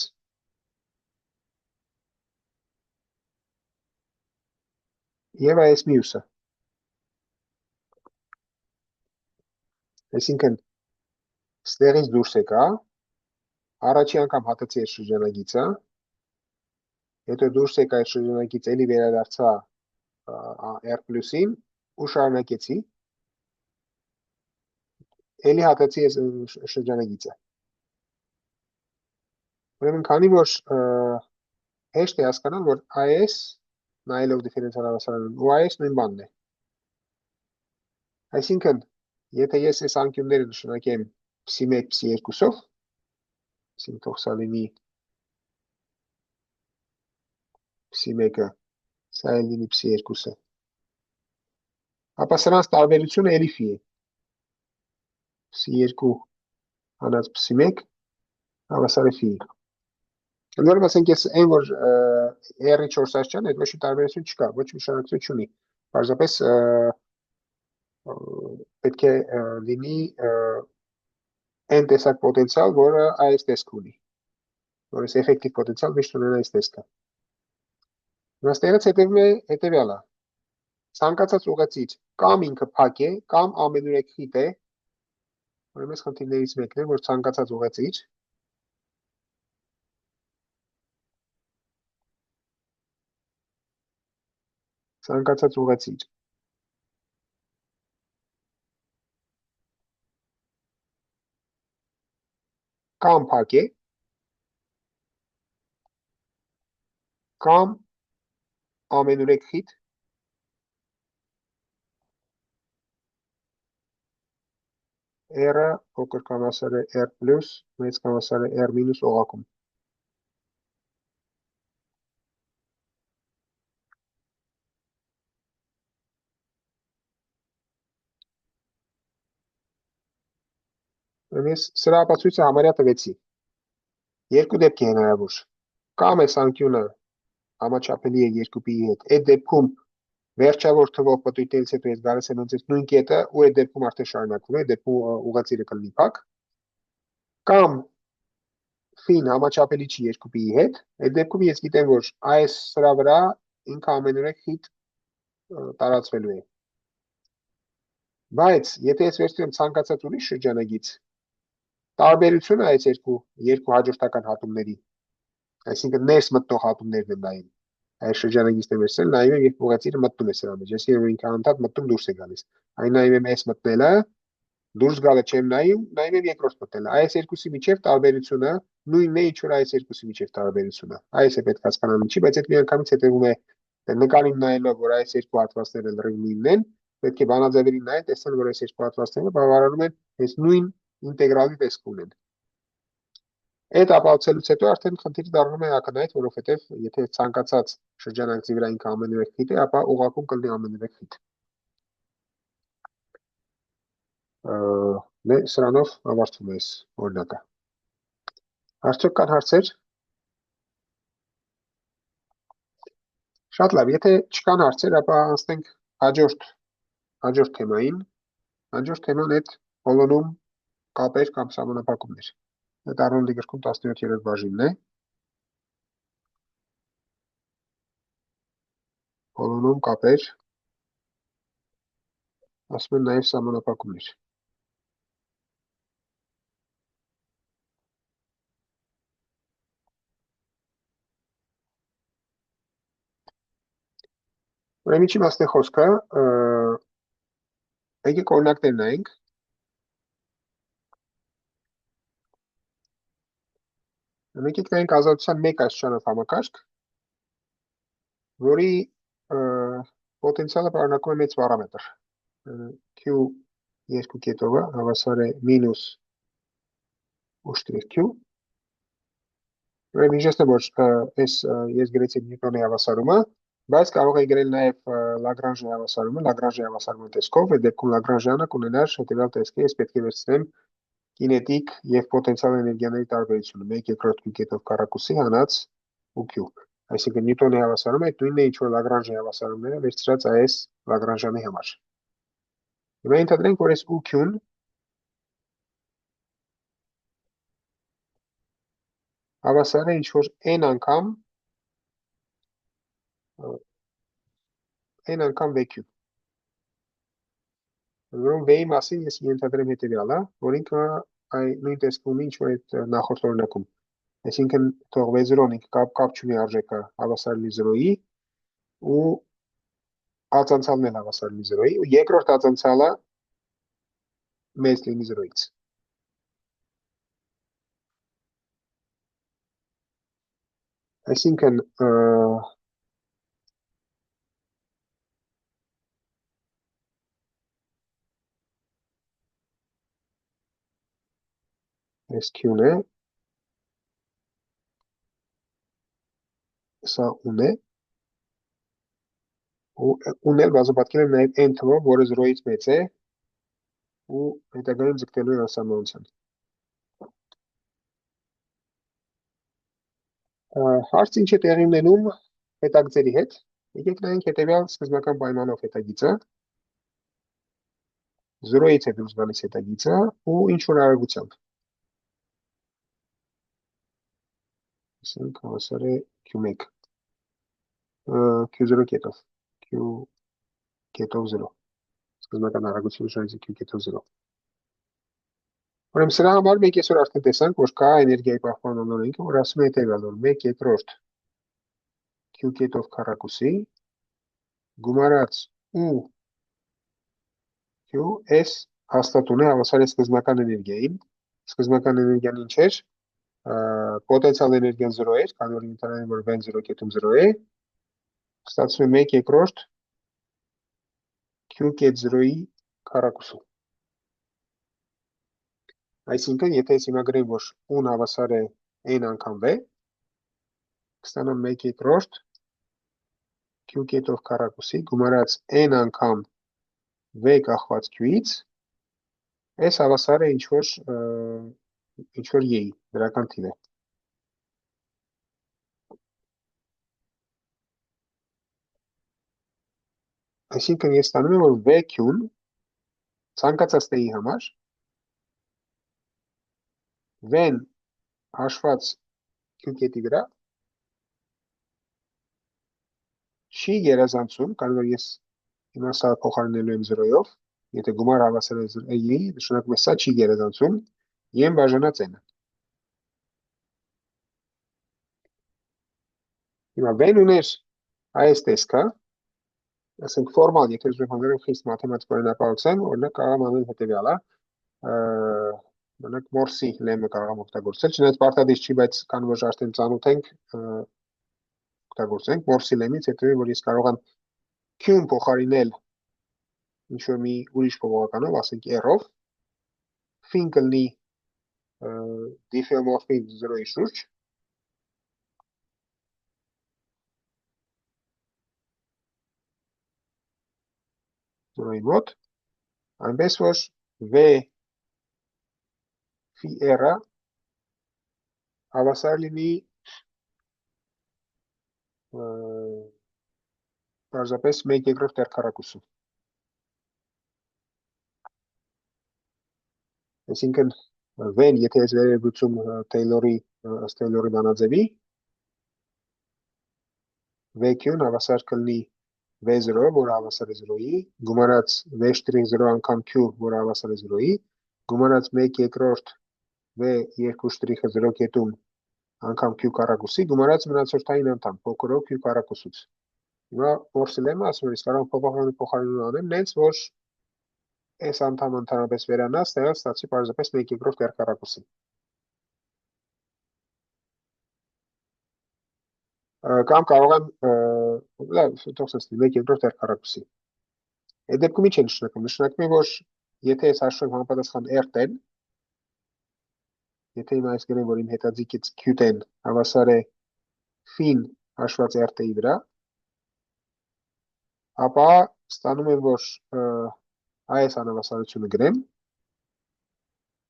եւ այս մյուսը։ Այսինքն ստեղից դուրս եկա, առաջի անգամ հատեցի այս շրջանագիծը, հետո դուրս եկա այս շրջանագիծ էլի վերադարձա R+-ին ու շարունակեցի, էլի հատեցի այս շրջանագիծը։ Ուրեմն քանի որ հեշտ է հասկանալ, որ այս նայելով դիֆերենցիալ հավասարանում ու այս նույն բանն է։ Այսինքն, եթե ես այս անկյունները նշանակեմ ψ1, ψ2-ով, այսինքն թող սա լինի ψ1-ը, սա էլ լինի ψ2-ը, ապա սրանց տարբերությունը էլի φ է։ ψ2 հանած ψ1 հավասար է φ-ի։ Նորմալ ասենք ես այն որ R-ի 4 աստիճան, այդ ոչ մի տարբերություն չկա, ոչ մի նշանակություն չունի։ Պարզապես պետք է լինի այն տեսակ պոտենցիալ, որը այս տեսք ունի։ Որս էֆեկտիվ պոտենցիալ միշտ ունենա այս տեսքը։ Այստեղից հետևում է հետևյալը։ Ցանկացած ուղղից կամ ինքը փակ է, կամ ամենուրեք խիտ է։ Ուրեմն այս խնդիրներից մեկն է, որ ցանկացած ուղղից կամ փակ է, կամ ամենուրեք խիտ, R-ը փոքր կամ հասար է R+, մեծ կամ հասար է R- օղակում։ Ես սրա ապացույցը համարյա տվեցի։ Երկու դեպք է հնարավոր։ Կամ այս անկյունը համաչափելի է երկու պիի հետ։ Այդ դեպքում վերջավոր թվով պտույտներից հետո ես գալիս եմ հենց նույն կետը, ու այդ դեպքում արդեն շարունակվում է, այդ դեպքում ուղղացիրը կլինի փակ։ Կամ ֆին համաչափելի չի երկու պիի հետ, այդ դեպքում ես գիտեմ, որ այս սրա վրա ինքը ամենուրեք խիտ տարածվելու է։ Բայց եթե ես վերցնեմ ցանկացած ուրիշ շրջանագից, տարբերությունը այս երկու հաջորդական հատումների, այսինքն ներս մտնող հատումներն են նայում։ Այս շրջանագիծն եմ վերցրել, նայում եմ, երբ ուղղացիրը մտնում է սրա մեջ, ես երբ ինքը անդադ մտնում դուրս է գալիս։ Այն նայում եմ S մտնելը, դուրս գալը չեմ նայում եմ երկրորդ մտնելը։ Այս երկուսի միջև տարբերությունը նույնն է, ինչ որ այս երկուսի միջև տարբերությունը։ Այս է պետք հասկանալ ինչի, բայց այդ միանգամից հետևում է նկարին նայելով, որ այս երկու հատվածները լրիվ նույնն են, պետք է բանաձևերին նայել, տեսնել, որ այս երկու հատվածները բավարարում են այս նույն ինտեգրալի տեսք ունեն։ Այդ ապացուցելուց հետո արդեն խնդիրը դառնում է ակնհայտ, որովհետև եթե ցանկացած շրջանագծի վրա ինքը ամենուրեք խիտ է, ապա ուղղակում կլինի ամենուրեք խիտ։ Սրանով ավարտվում է այս օրինակը։ Արդյոք կան հարցեր։ Շատ լավ, եթե չկան հարցեր, ապա անցնենք հաջորդ թեմային։ Հաջորդ թեման այդ բոլոնում կապեր կամ սահմանափակումներ։ Այդ Արնոլդի գրքում 17-րդ բաժինն է։ Բոլոնում կապեր, ասում են նաև սահմանափակումներ։ Ուրեմն ինչի մասն է խոսքը, եկեք օրինակներ նայենք։ Եկեք նայենք ազատության 1 աստիճանով համակարգ, որի պոտենցիալը պարունակում է մեծ պարամետր։ Q երկու կետովը հավասար է մինուս ուշտրիք Q։ Ուրեմն իջեցնեմ, որ այս ես գրեցի Նյուտոնի հավասարումը, բայց կարող էի գրել նաև Լագրանժի հավասարումը տեսքով, այդ դեպքում Լագրանժյանը կունենար հետևյալ տեսքը, ես պետք է վերցնեմ կինետիկ եւ պոտենցիալ էներգիաների տարբերությունը 1/2 Q կետով քառակուսի հանած Q։ Այսինքն Նյուտոնի հավասարումը այդ նույնն է, ինչ որ Լագրանժի հավասարումները վերցրած այս Լագրանժյանի համար։ Հիմա ենթադրենք, որ այս Q-ն հավասար է ինչ որ n անգամ VQ։ Որում V-ի մասին ես ենթադրեմ հետևյալը, որ ինքը նույն տեսքը ունի, ինչ որ այդ նախորդ օրինակում։ Այսինքն թող V0-ն ինքը կապ չունի արժեքը հավասար լինի 0-ի ու ածանցալն էլ հավասար լինի 0-ի ու երկրորդ ածանցալը մեծ լինի 0-ից։ Այսինքն այս Q-ն է, սա ուն է, ու ունել բազմապատկել եմ նաև n թվով, որը 0-ից մեծ է, ու հետագայում ձգտելու է անսահմանության։ Հարց ինչ է տեղի ունենում հետագծերի հետ, եկեք նայենք հետևյալ սկզբնական պայմանով հետագիծը, 0-ից է դուրս գալիս հետագիծը ու ինչ որ արագությամբ։ Ասենք հավասար է Q1, Q0 կետով, Q կետով 0, սկզբնական արագությունը շարժի Q կետով 0։ Ուրեմն սրա համար մենք այսօր արդեն տեսանք, որ կա էներգիայի պահպանման օրենքը, որ ասում է հետևյալ, որ 1/2 Q կետով քառակուսի գումարած U Q S հաստատուն է հավասար է սկզբնական էներգիային։ Սկզբնական էներգիան ինչ էր։ Պոտենցիալ էներգիան 0 էր, քանի որ ենթադրենք, որ V-ն 0 կետում 0 է, ստացվում է 1/2 Q կետ 0-ի քառակուսու։ Այսինքն, եթե ես հիմա գրեմ, որ U-ն հավասար է n անգամ V, կստանամ 1/2 Q կետով քառակուսի գումարած n անգամ V կախված Q-ից, Այս հավասար է ինչ-որ յեի, դրական թիվ է։ Այսինքն ես ստանում եմ, որ V-ն ցանկացած t-ի համար V-ն հաշված Q կետի վրա չի գերազանցում, քանի որ ես հիմա սա փոխարինելու եմ 0-ով, եթե գումար հավասար է յեի, նշանակում է սա չի գերազանցում y-ն բաժանած n-ը։ Հիմա V-ն ուներ այս տեսքը, ասենք ֆորմալ, եթե ուզում եք հանգարում խիստ մաթեմատիկորեն ապահովեմ, օրինակ կարող եմ անել հետևյալը, օրինակ Մորսի լեմը կարող եմ օգտագործել, չնայած պարտադիր չի, բայց քանի որ արդեն ծանոթ ենք, օգտագործենք Մորսի լեմից, հետո որ ես կարող եմ Q-ն փոխարինել ինչ-որ մի ուրիշ փոխականով, ասենք R-ով, Phi-ն կլինի diffeomorphism 0-ի շուրջ, զրոյի մոտ, այնպես որ V Phi R-ը հավասար լինի պարզապես 1/2 տերքառակուսու։ Այսինքն V-ն, եթե ես վերևլուծում Taylor-ի ըստ Taylor-ի բանաձևի, V-ն հավասար կլինի V0, որը հավասար է 0-ի, գումարած V'0 անգամ Q, որը հավասար է 0-ի, գումարած 1/2 V2 շտրիխը 0 կետում անգամ Q քառակուսի, գումարած մնացորդային անդամ, փոքրով Q քառակուսուց։ Հիմա Մորսի լեմը ասում եմ, կարող եմ փոխարինում անեմ, նենց որ այս անդամը ընդհանրապես վերանաց, տեղը ստացի պարզապես 1/2 տերքառակուսի։ Կամ կարող եմ, լավ, թող ստացվի 1/2 տերքառակուսի։ Այդ դեպքում ինչ է նշանակում։ Նշանակում է, որ եթե ես հաշվեմ համապատասխան R-ն, եթե հիմա ես գրեմ, որ իմ հետաձգից Q-ն հավասար է Phi-ն հաշված R-ի վրա, ապա ստանում եմ, որ այս անհավասարությունը գրեմ,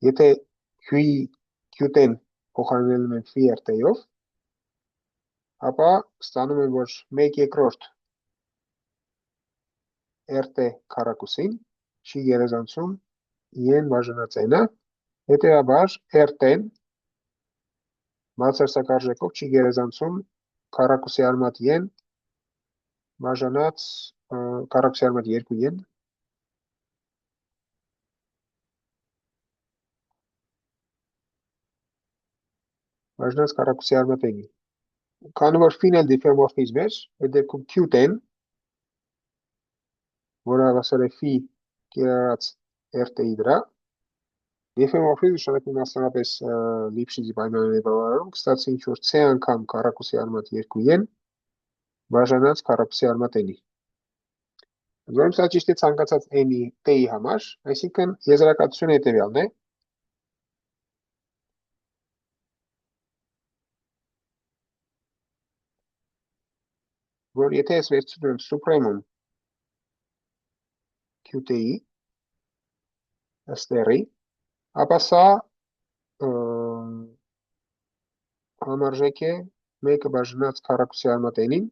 եթե Q-ն փոխարինել եմ Phi R-ով, ապա ստանում եմ, որ 1/2 RT քառակուսին չի գերազանցում y-ն բաժանած n-ը, հետևաբար RT-ն բացարձակ արժեքով չի գերազանցում քառակուսի արմատ y-ն բաժանած քառակուսի արմատ 2 y-ն բաժանած քառակուսի արմատ n-ի։ Քանի որ Phi-ն էլ դիֆեոմորֆիզմ էր, այդ դեպքում Q-ն, որը հավասար է Phi կիրառած RT-ի վրա, դիֆեոմորֆիզմ նշանակում մասնավորապես Լիբշիցի պայմանների բավարարում, կստացի ինչ-որ C անգամ քառակուսի արմատ 2 y-ն բաժանած քառակուսի արմատ n-ի։ Որում սա ճիշտ է ցանկացած n-ի t-ի համար, այսինքն եզրակացությունը հետևյալն է, որ եթե ես վերցնում եմ սուպրեմում Q-t-ի ըստ R-ի, ապա սա համարժեք է 1 բաժանած քառակուսի արմատ n-ին,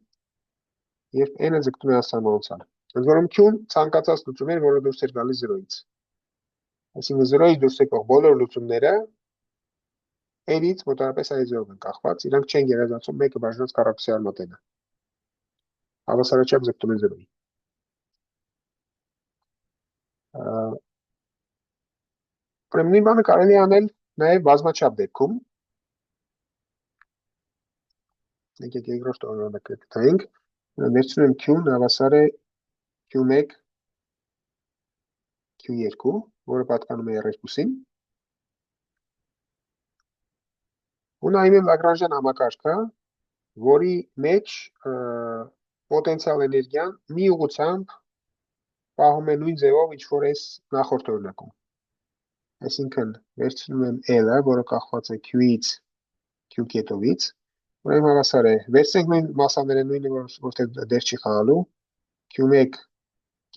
երբ n-ը ձգտում է անսահմանության։ Ընդ որում Q-ն ցանկացած լուծում էր, որը դուրս էր գալիս 0-ից։ Այսինքն 0-ից դուրս եկող բոլոր լուծումները n-ից մոտավորապես այս ձևով են կախված, իրանք չեն գերազանցում 1 բաժանած քառակուսի արմատ n-ը։ Հավասարաչափ ձգտում են 0-ի։ Ուրեմն նույն բանը կարելի է անել նաև բազմաչափ դեպքում։ Եկեք երկրորդ օրինակը գտանք։ Վերցնում եմ Q-ն հավասար է Q1, Q2, որը պատկանում է R2-ին։ Ու նայում եմ Լագրանժյան համակարգը, որի մեջ պոտենցիալ էներգիան մի ուղղությամբ պահում է նույն ձևով, ինչ որ այս նախորդ օրինակում։ Այսինքն վերցնում եմ L-ը, որը կախված է Q-ից, Q կետովից, ուրեմն հավասար է, վերցնենք նույն մասաները նույնը, որտեղ դեր չի խաղալու, Q1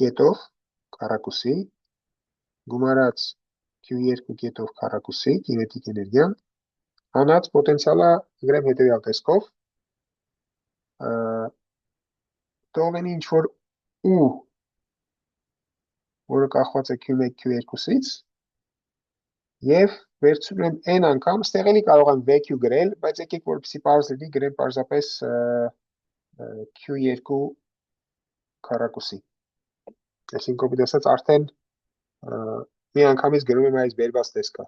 կետով քառակուսի, գումարած Q2 կետով քառակուսի կինետիկ էներգիան հանած պոտենցիալը գրեմ հետևյալ տեսքով թողնի ինչ որ U որը կախված է Q1 Q2-ից եւ վերցնում եմ n անգամ ստեղ էլի կարող եմ VQ գրել բայց եկեք որպեսզի պարզ լինի գրեմ պարզապես Q2 քառակուսի այսինքն կոպիտ ասած արդեն մի անգամից գրում եմ այս բերված տեսքը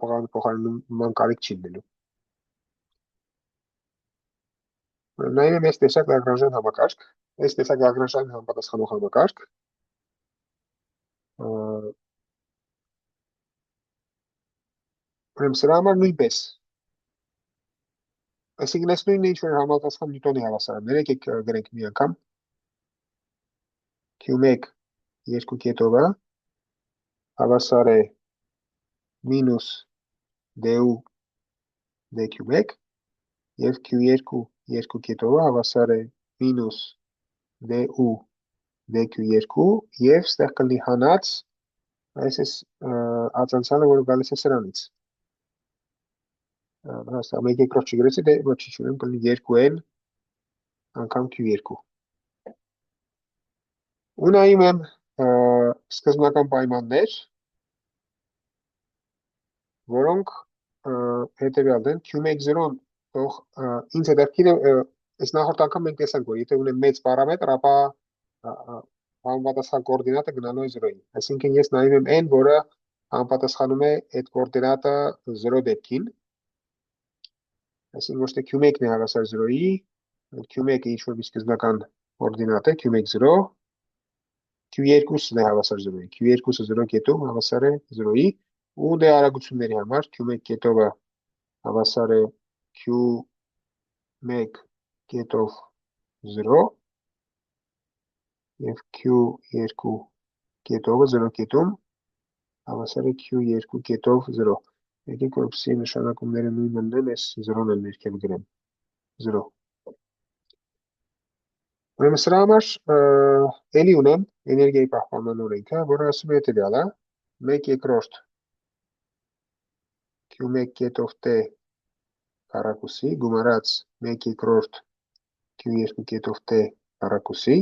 փոխարինման կարիք չի լինելու նայում եմ այս տեսակ Լագրանժյան համակարգ այս տեսակ Լագրանժյան համապատասխանող համակարգ ուրեմն սրա համար նույնպես այսինքն այս նույնն է ինչ որ համապատասխան Նյուտոնի հավասարումներ եկեք գրենք մի անգամ Q1 երկու կետովը հավասար է մինուս du dq1 եւ Q2 երկու կետովը հավասար է մինուս du dq2 եւ ստեղ կլինի հանած այս ածանցյալը որը գալիս է սրանից հաստա մեկ երկրորդ չգրեցի դե ոչինչ ուրեմն կլինի 2n անգամ Q2 ու նայում եմ սկզբնական պայմաններ որոնք հետևյալն են Q1-0-ն թող ինձ հետաքրքիր է այս նախորդ անգամ մենք տեսանք որ եթե ունեմ մեծ պարամետր ապա համապատասխան կոորդինատը գնալու է 0-ին այսինքն ես նայում եմ n որը համապատասխանում է այդ կոորդինատը 0 դեպքին այսինքն ոչ թե Q1-ն է հավասար 0-ի Q1-ը ինչ որ մի սկզբնական կոորդինատ է Q1 0 Q2-ն է հավասար 0-ի Q2-ը 0 կետում հավասար է 0-ի ու դե արագությունների համար Q1 կետովը հավասար է Q1 կետով 0 եւ Q2 կետովը 0 կետում հավասար է Q2 կետով 0 եկեք որպեսզի նշանակումները նույնն լինեն այս 0-ն էլ ներքև գրեմ 0 ուրեմն սրա համար էլի ունեմ էներգիայի պահպանման օրենքը որը ասում է հետևյալը 1 երկրորդ Q1 կետով T քառակուսի գումարած 1 երկրորդ Q2 կետով T քառակուսի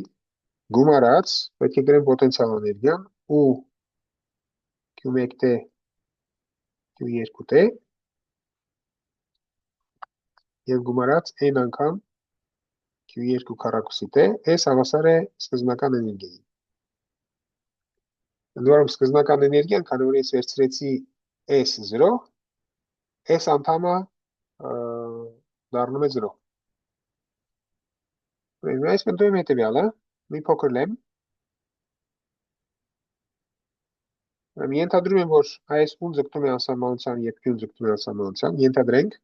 գումարած պետք է գրեմ պոտենցիալ էներգիան ու Q1T Q2T եւ գումարած n անգամ Q2 քառակուսի T S հավասար է սկզբնական էներգիային ընդ որում սկզբնական էներգիան քանի որ ես վերցրեցի S0 S անդամը դառնում է 0 ուրեմն այս պնդում հետևյալը մի փոքր լեմ ուրեմն ենթադրում եմ որ այս ուն ձգտում է անսահմանության եւ q-ն ձգտում է անսահմանության ենթադրենք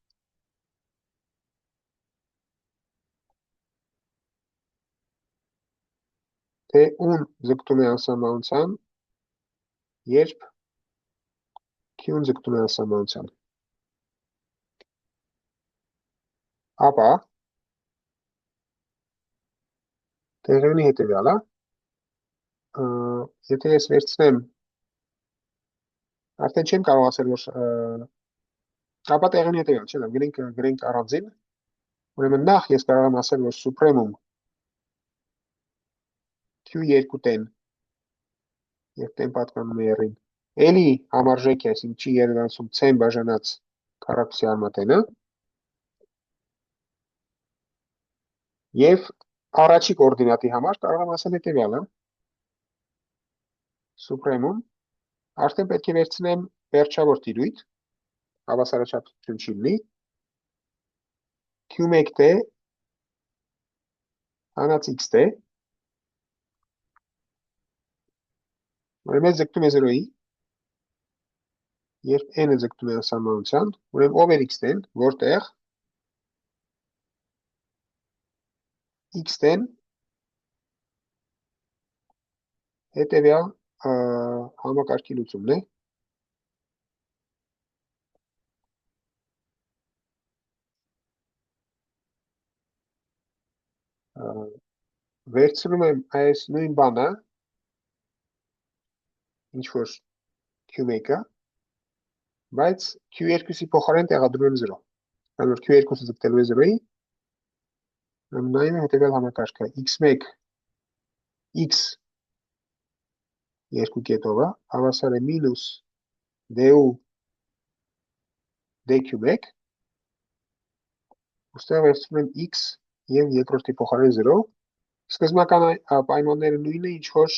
թե ուն ձգտում է անսահմանության երբ q-ն ձգտում է անսահմանության ապա տեղի ունի հետևյալը եթե ես վերցնեմ արդեն չեմ կարող ասել որ ապա տեղի ունի հետևյալը չէ՞ գրենք առանձին ուրեմն նախ ես կարող եմ ասել որ սուպրեմում Q2-տեն եւ տեն պատկանում է r-ին էլի համարժեք է այսինքն չի երևացում c-ն բաժանած քառակուսի արմատենը եւ առաջի կոորդինատի համար կարող եմ ասել հետևյալը սուպրեմում արդեն պետք է վերցնեմ վերջավոր տիրույթ հավասարաչափություն չի լինի Q1T հանած x-T ուրեմն ձգտում է 0-ի երբ n-ը ձգտում է անսահմանության ուրեմն ով է x-T-ն որտեղ x-T-ն հետևյալ համակարգի լուծումն է վերցնում եմ այս նույն բանը ինչ որ Q1-ը, բայց Q2-ի փոխարեն տեղադրում եմ 0, քանի որ Q2-ը ձգտելու է 0-ի, նայում եմ հետևյալ համակարգը, x1 x 2 կետովը հավասար է մինուս du d cube-1, ուստեղ վերցնում եմ x և երկրորդի փոխարեն 0, սկզբնական պայմանները նույնը, ինչ որ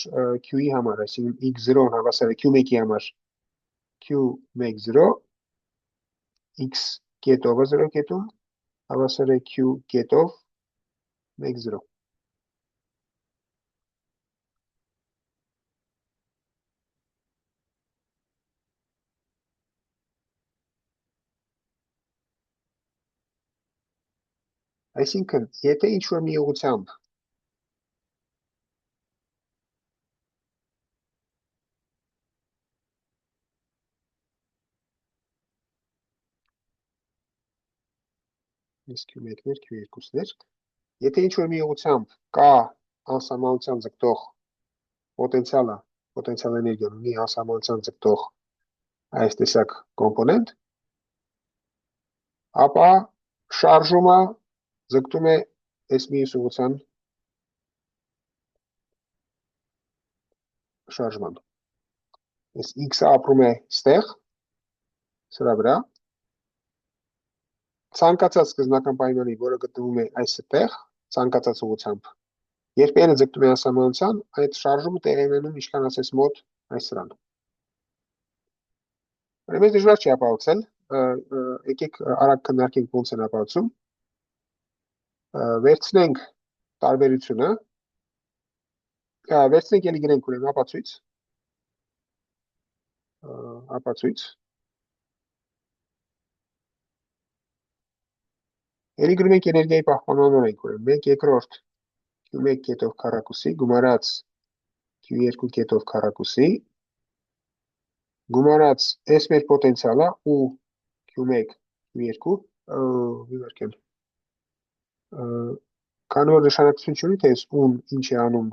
Q-ի համար, այսինքն x0-ն հավասար է Q1-ի համար Q1 0, x կետովը 0 կետում հավասար է Q կետով 1 0։ Այսինքն, եթե ինչ-որ մի ուղղությամբ Q1-ներ, Q2-ներ, եթե ինչ-որ մի ուղղությամբ կա անսահմանության ձգտող պոտենցիալ էներգիան ունի անսահմանության ձգտող այս տեսակ կոմպոնենտ, ապա շարժումը ձգտում է այս մյուս ուղղության շարժման։ Այս x-ը ապրում է ստեղ, սրա վրա, ցանկացած սկզբնական պայմանի, որը գտնվում է այստեղ, ցանկացած ուղղությամբ, երբ n-ը ձգտում է անսահմանության, այդ շարժումը տեղի է ունենում ինչքան ասես մոտ այս սրան։ Մեզ դժվար չի ապահովել, եկեք արագ քննարկենք ոնց են ապահովում։ Վերցնենք տարբերությունը, վերցնենք ելի գրենք ուրեմն ապացույց, ելի գրում ենք էներգիայի պահպանման օրենք, ուրեմն 1 երկրորդ Q1 կետով քառակուսի գումարած Q2 կետով քառակուսի գումարած այս մեր պոտենցիալը ու Q1 Q2 վիվարկել, քանի որ նշանակություն չունի, թե այս ուն ինչ է անում,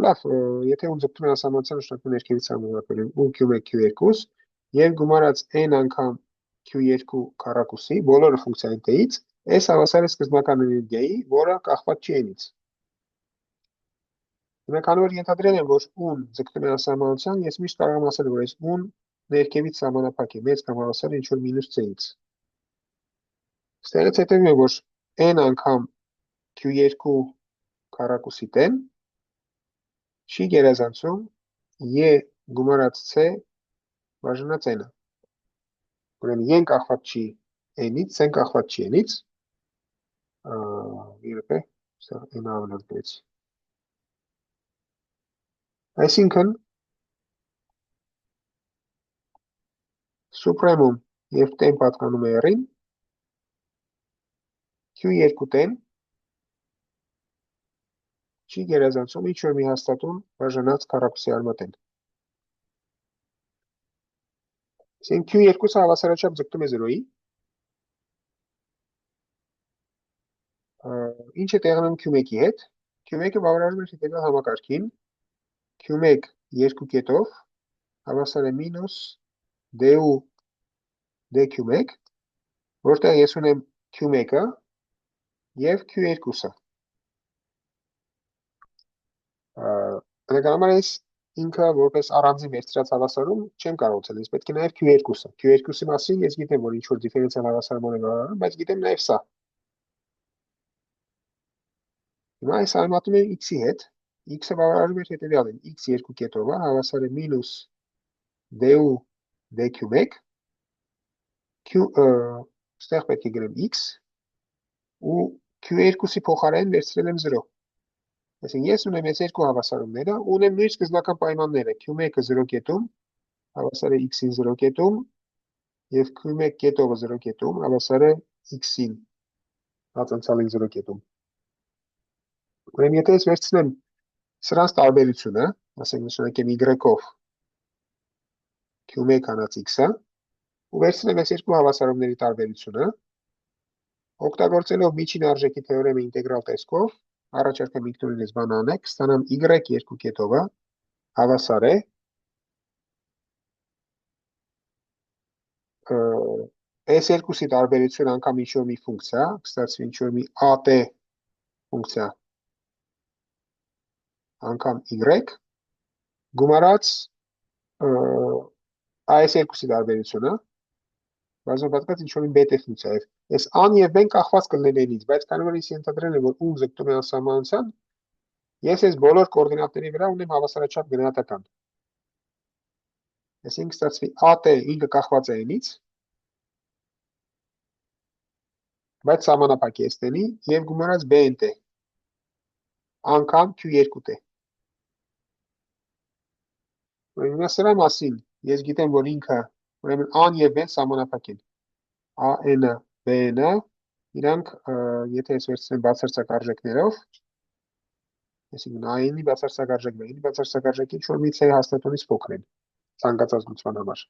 լավ, եթե ուն ձգտում է անսահմանության, նշանակում ներքևից համարակել են ու Q1 Q2 և գումարած n անգամ Q2 քառակուսի, բոլորը ֆունկցիայի տեից, այս հավասար է սկզբնական էներգիայի, որը կախված չի n-ից։ Հիմա քանի որ ենթադրել եմ, որ ուն ձգտում է անսահմանության, ես միշտ կարող եմ ասել, որ այս ուն ներքևից սահմանափակ է, մեծ կամ հավասար է ինչ-որ մինուս c-ից։ Ստեղից հետևում է, որ n անգամ Q2 քառակուսի տեն չի գերազանցում e գումարած c բաժանած n-ը։ Ուրեմն yen կախված չի n-ից, c-ն կախված չի n-ից, երբ է, սա n-ը ավելացրեց։ Այսինքն, սուպրեմում, երբ տեն պատկանում է r-ին, Q2 տեն չի գերազանցում ինչ-որ մի հաստատուն բաժանած քառակուսի արմատեն։ Այսինքն Q2-ը հավասարաչափ ձգտում է 0-ի, ինչ է տեղի ունենում Q1-ի հետ, Q1-ը բավարարում է հետևյալ համակարգին, Q1 2 կետով հավասար է մինուս du d Q1, որտեղ ես ունեմ Q1-ը և Q2-ը։ Բնականաբար ես ինքը որպես առանձին վերցրած հավասարում չեմ կարող ցել, ես պետք է նաև Q2-ը։ Q2-ի մասին ես գիտեմ, որ ինչ-որ դիֆերենցիալ հավասարման է բավարարում, բայց գիտեմ նաև սա։ Հիմա այս արմատում է x-ի հետ, x-ը բավարարում է հետևյալին, x2 կետովը հավասար է մինուս du d Q1, ստեղ պետք է գրեմ x, ու Q2-ի փոխարեն վերցրել եմ 0։ Այսինքն ես ունեմ այս երկու հավասարումները, ունեմ նույն սկզբնական պայմանները, Q1-ը 0 կետում, հավասար է x-ին 0 կետում, և Q1 կետովը 0 կետում, հավասար է x-ին, հացանցալին 0 կետում։ Ուրեմն եթե ես վերցնեմ սրանց տարբերությունը, ասենք նշանակեմ y-ով Q1 հանած x-ը, ու վերցնեմ այս երկու հավասարումների տարբերությունը, օգտագործելով միջին արժեքի թեորեմը ինտեգրալ տեսքով, առաջարկեմ ինքնուրույն այս բանը անեք, ստանամ y2 կետովը հավասար է S2-ի տարբերություն անգամ ինչ-որ մի ֆունկցիա, կստացվի ինչ-որ մի AT ֆունկցիա անգամ Y, գումարած AS2-ի տարբերությունը, բաժան պատկած ինչ-որ մի BT ֆունկցիա է։ Այս an և b-ն կախված կլինեն այնից, բայց քանի որ ես ենթադրել եմ, որ u ձգտում է անսահմանության, ես այս բոլոր կոորդինատների վրա ունեմ հավասարաչափ գնահատական։ Այսինքն կստացվի AT ինքը կախված է այնից, բայց սահմանափակ է S-տենի և գումարած B-NT անգամ Q2T։ Ուրեմն սրա մասին ես գիտեմ, որ ինքը ուրեմն an և b-ն սահմանափակ են։ AN-ը, B-ը, իրանք, եթե ես վերցնեմ բացարձակ արժեքներով, այսինքն AN-ի բացարձակ արժեք, B-ի բացարձակ արժեքի ինչ-որ մի C հաստատունից փոքր են, ցանկացած լուծման համար։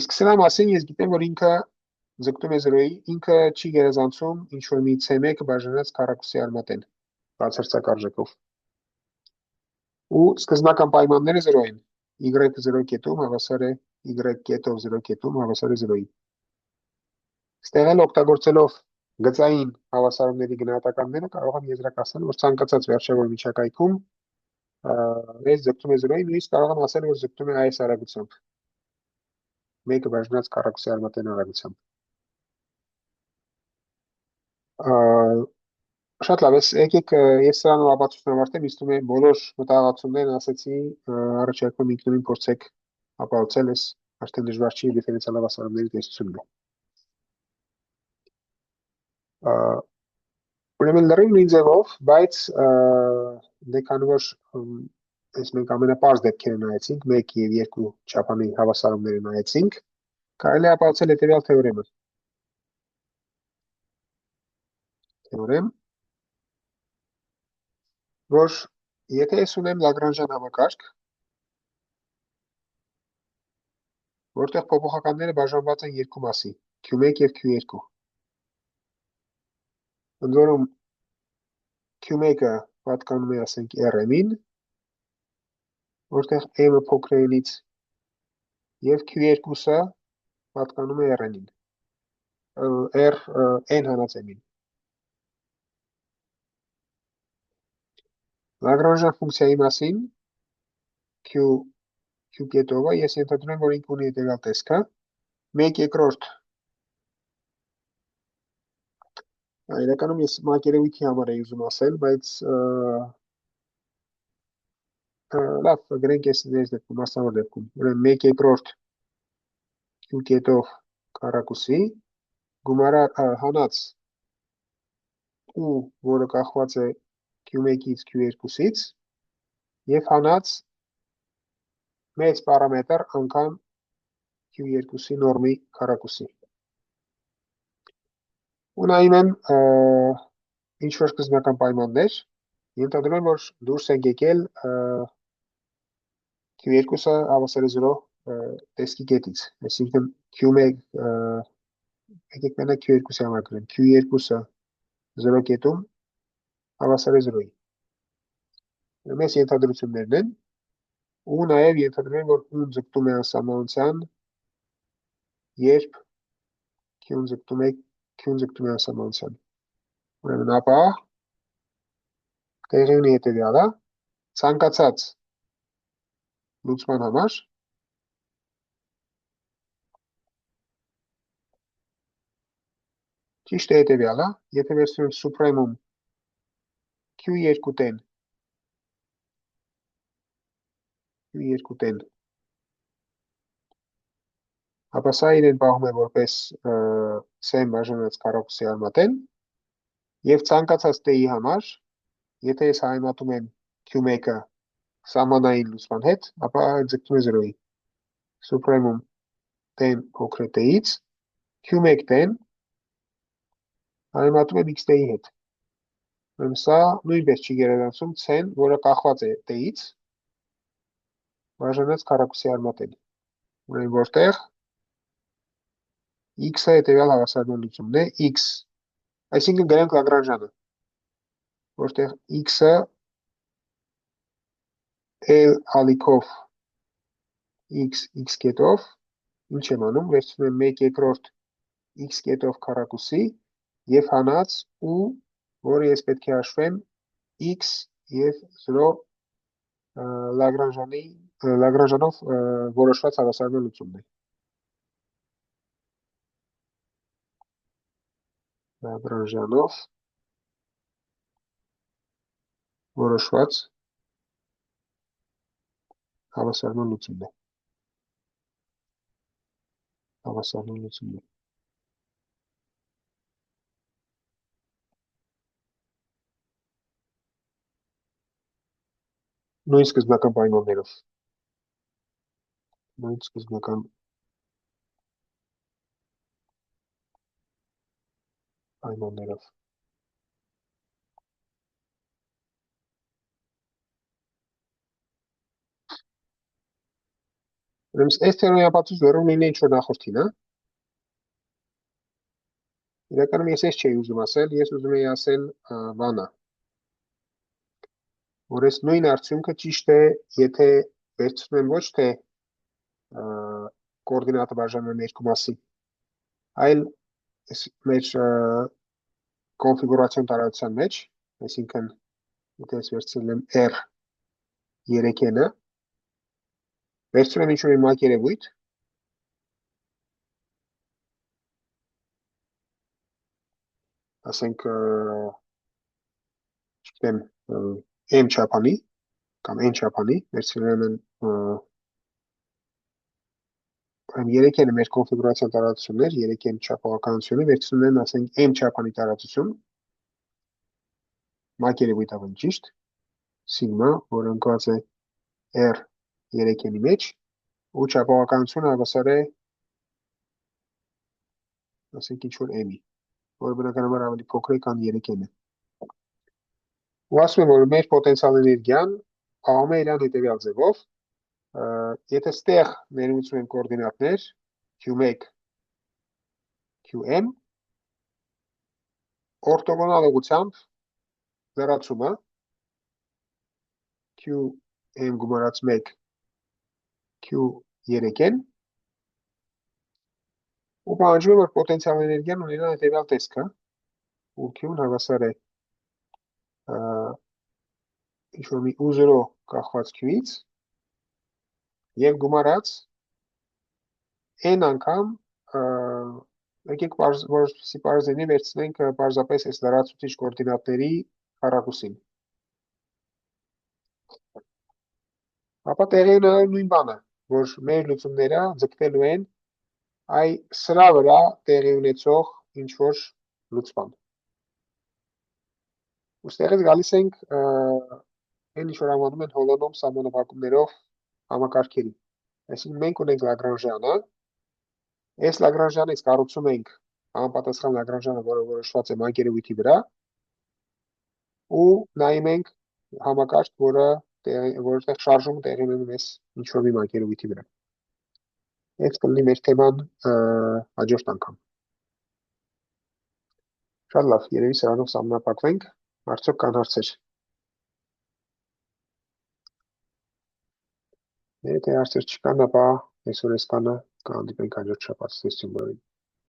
Իսկ սրա մասին ես գիտեմ, որ ինքը ձգտում է 0-ի, ինքը չի գերազանցում ինչ-որ մի C1 բաժանած քառակուսի արմատեն, բացարձակ արժեքով։ Ու սկզբնական պայմանները 0 են։ Y-ը 0 կետում հավասար է Y կետով 0 կետում հավասար է 0-ի։ Ստեղ էլ օգտագործելով գծային հավասարումների գնահատականները կարող եմ եզրակացնել, որ ցանկացած վերջավոր միջակայքում S ձգտում է 0-ի, նույնիսկ կարող եմ ասել, որ ձգտում է այս արագությամբ։ 1 բաժանած քառակուսի արմատեն արագությամբ։ Շատ լավ, եկեք ես սրանով ապացույցն ավարտեմ, ինձ թվում է բոլոր մտահղացումներն ասեցի, առաջարկում ինքնուրույն փորձեք ապահովել, ես արդեն դժվար չի դիֆերենցիալ հավասարումների տեսությունն է։ Ուրեմն լրիվ նույն ձևով, բայց դե քանի որ այս մենք ամենապարզ դեպքերը նայեցինք, 1 և 2 չափանի հավասարումները նայեցինք, կարելի է ապահովել հետևյալ թեորեմը։ Թեորեմ, որ եթե ես ունեմ Լագրանժյան համակարգ, որտեղ փոփոխականները բաժանված են երկու մասի, Q1 և Q2, ընդ որում Q1-ը պատկանում է, ասենք, RM-ին, որտեղ M-ը փոքր է N-ից, և Q2-ը պատկանում է RN-ին, N հանած M-ին։ Լագրանժյան ֆունկցիայի մասին Q կետովը ես ենթադրում եմ, որ ինքը ունի հետևյալ տեսքը, 1/2 իրականում ես մակերևույթի համար էի ուզում ասել, բայց լավ, գրենք ես դեպքում, մասնավոր դեպքում, ուրեմն 1/2 Q կետով քառակուսի, հանած U, որը կախված է Q1-ից Q2-ից, և հանած մեծ պարամետր անգամ Q2-ի նորմի քառակուսի։ Ունայում եմ ինչ-որ սկզբնական պայմաններ, ենթադրում եմ, որ դուրս ենք եկել Q2-ը հավասար է 0 տեսքի կետից, այսինքն Q1, եկեք մենակ Q2-ի համար գրեմ, Q2-ը 0 կետում հավասար է 0-ի։ Մեզ ենթադրություններն են, ու նաև ենթադրում եմ, որ U-ն ձգտում է անսահմանության, երբ Q-ն ձգտում է անսահմանության։ Ուրեմն ապա տեղի ունի հետևյալը, ցանկացած լուծման համար ճիշտ է հետևյալը, եթե վերցնեմ սուպրեմում Q2-տեն ապա սա իրեն պահում է որպես C-ն բաժանած քառակուսի արմատեն, և ցանկացած T-ի համար, եթե ես համեմատում եմ Q1-ը սահմանային լուծման հետ, ապա ձգտում է 0-ի։ Սուպրեմում T-ն փոքր է T-ից, Q1 T-ն համեմատում եմ X T-ի հետ։ Սա նույնպես չի գերազանցում C-ն, որը կախված է T-ից, բաժանած քառակուսի արմատեն։ Ուրեմն որտեղ X-ը հետևյալ հավասարման լուծումն է, X, այսինքն գրենք Լագրանժյանը, որտեղ X-ը L ալիքով X կետով Ինչ եմ անում, վերցնում եմ 1/2 x կետով քառակուսի եւ հանած ու, որը ես պետք է հաշվեմ x եւ 0 Լագրանժանով որոշված հավասարման լուծումն է։ Լագրանժանով որոշված հավասարման լուծումն է։ Հավասարման լուծումն է։ Նույն սկզբնական պայմաններով։ Նույն սկզբնական պայմաններով։ Ուրեմն այս թեորեմի ապացույց վերում լինի ինչ որ նախորդին, հա։ Իրականում ես էս չէի ուզում ասել, ես ուզում էի ասել բանը, որ այս նույն արդյունքը ճիշտ է, եթե վերցնում եմ ոչ թե կոորդինատը բաժանում եմ երկու մասի, այլ մեր կոնֆիգուրացիոն տարածության մեջ, այսինքն եթե ես վերցրել եմ R 3n-ը, վերցնում եմ ինչ-որ մի մակերևույթ, ասենք, չգիտեմ, m չափանի, կամ n չափանի, վերցրել եմ 3n-ը մեր կոնֆիգուրացիոն տարածություններ, 3n չափողականությունը վերցնում եմ, ասենք, m չափանի տարածություն, մակերևույթ ավելի ճիշտ, սիգմա, որը ընկված է R 3n-ի մեջ, ու չափողականությունը հավասար է, ասենք, ինչ-որ m-ի, որը բնականաբար ավելի փոքր է, քան 3n-ը։ Ու ասում եմ, որ մեր պոտենցիալ էներգիան աղում է իրան հետևյալ ձևով, եթե ստեղ ներմուծում եմ կոորդինատներ, Q1, Qm, օրթոգոնալ ուղղությամբ լրացումը, Qm գումարած 1, Q3n, ու պահանջում եմ, որ պոտենցիալ էներգիան ունենա հետևյալ տեսքը, ու Q-ն հավասար է ինչ-որ մի U0 կախված Q-ից, և գումարած n անգամ, եկեք որպեսզի պարզ լինի, վերցնենք պարզապես այս լրացուցիչ կոորդինատների քառակուսին։ Ապա տեղի ունենալու նույն բանը, որ մեր լուծումները ձգտելու են սրա վրա տեղի ունեցող ինչ-որ լուծման։ Ուստեղից գալիս ենք այն ինչ-որ անվանում են հոլոնոմ սահմանափակումներով համակարգերի։ Այսինքն մենք ունենք Լագրանժյանը, այս Լագրանժյանից կառուցում ենք համապատասխան Լագրանժյանը, որը որոշված է մակերևույթի վրա, ու նայում ենք համակարգ, որտեղ շարժումը տեղի ունենում այս ինչ-որ մի մակերևույթի վրա։ Այդ կլինի մեր թեման հաջորդ անգամ։ Շատ լավ, երևի սրանով սահմանափակվենք, արդյոք կան հարցեր։ Եթե հարցեր չկան, ապա այսօր էսքանը կհանդիպենք հաջորդ շաբաթ։ Ցտեսություն բոլորին։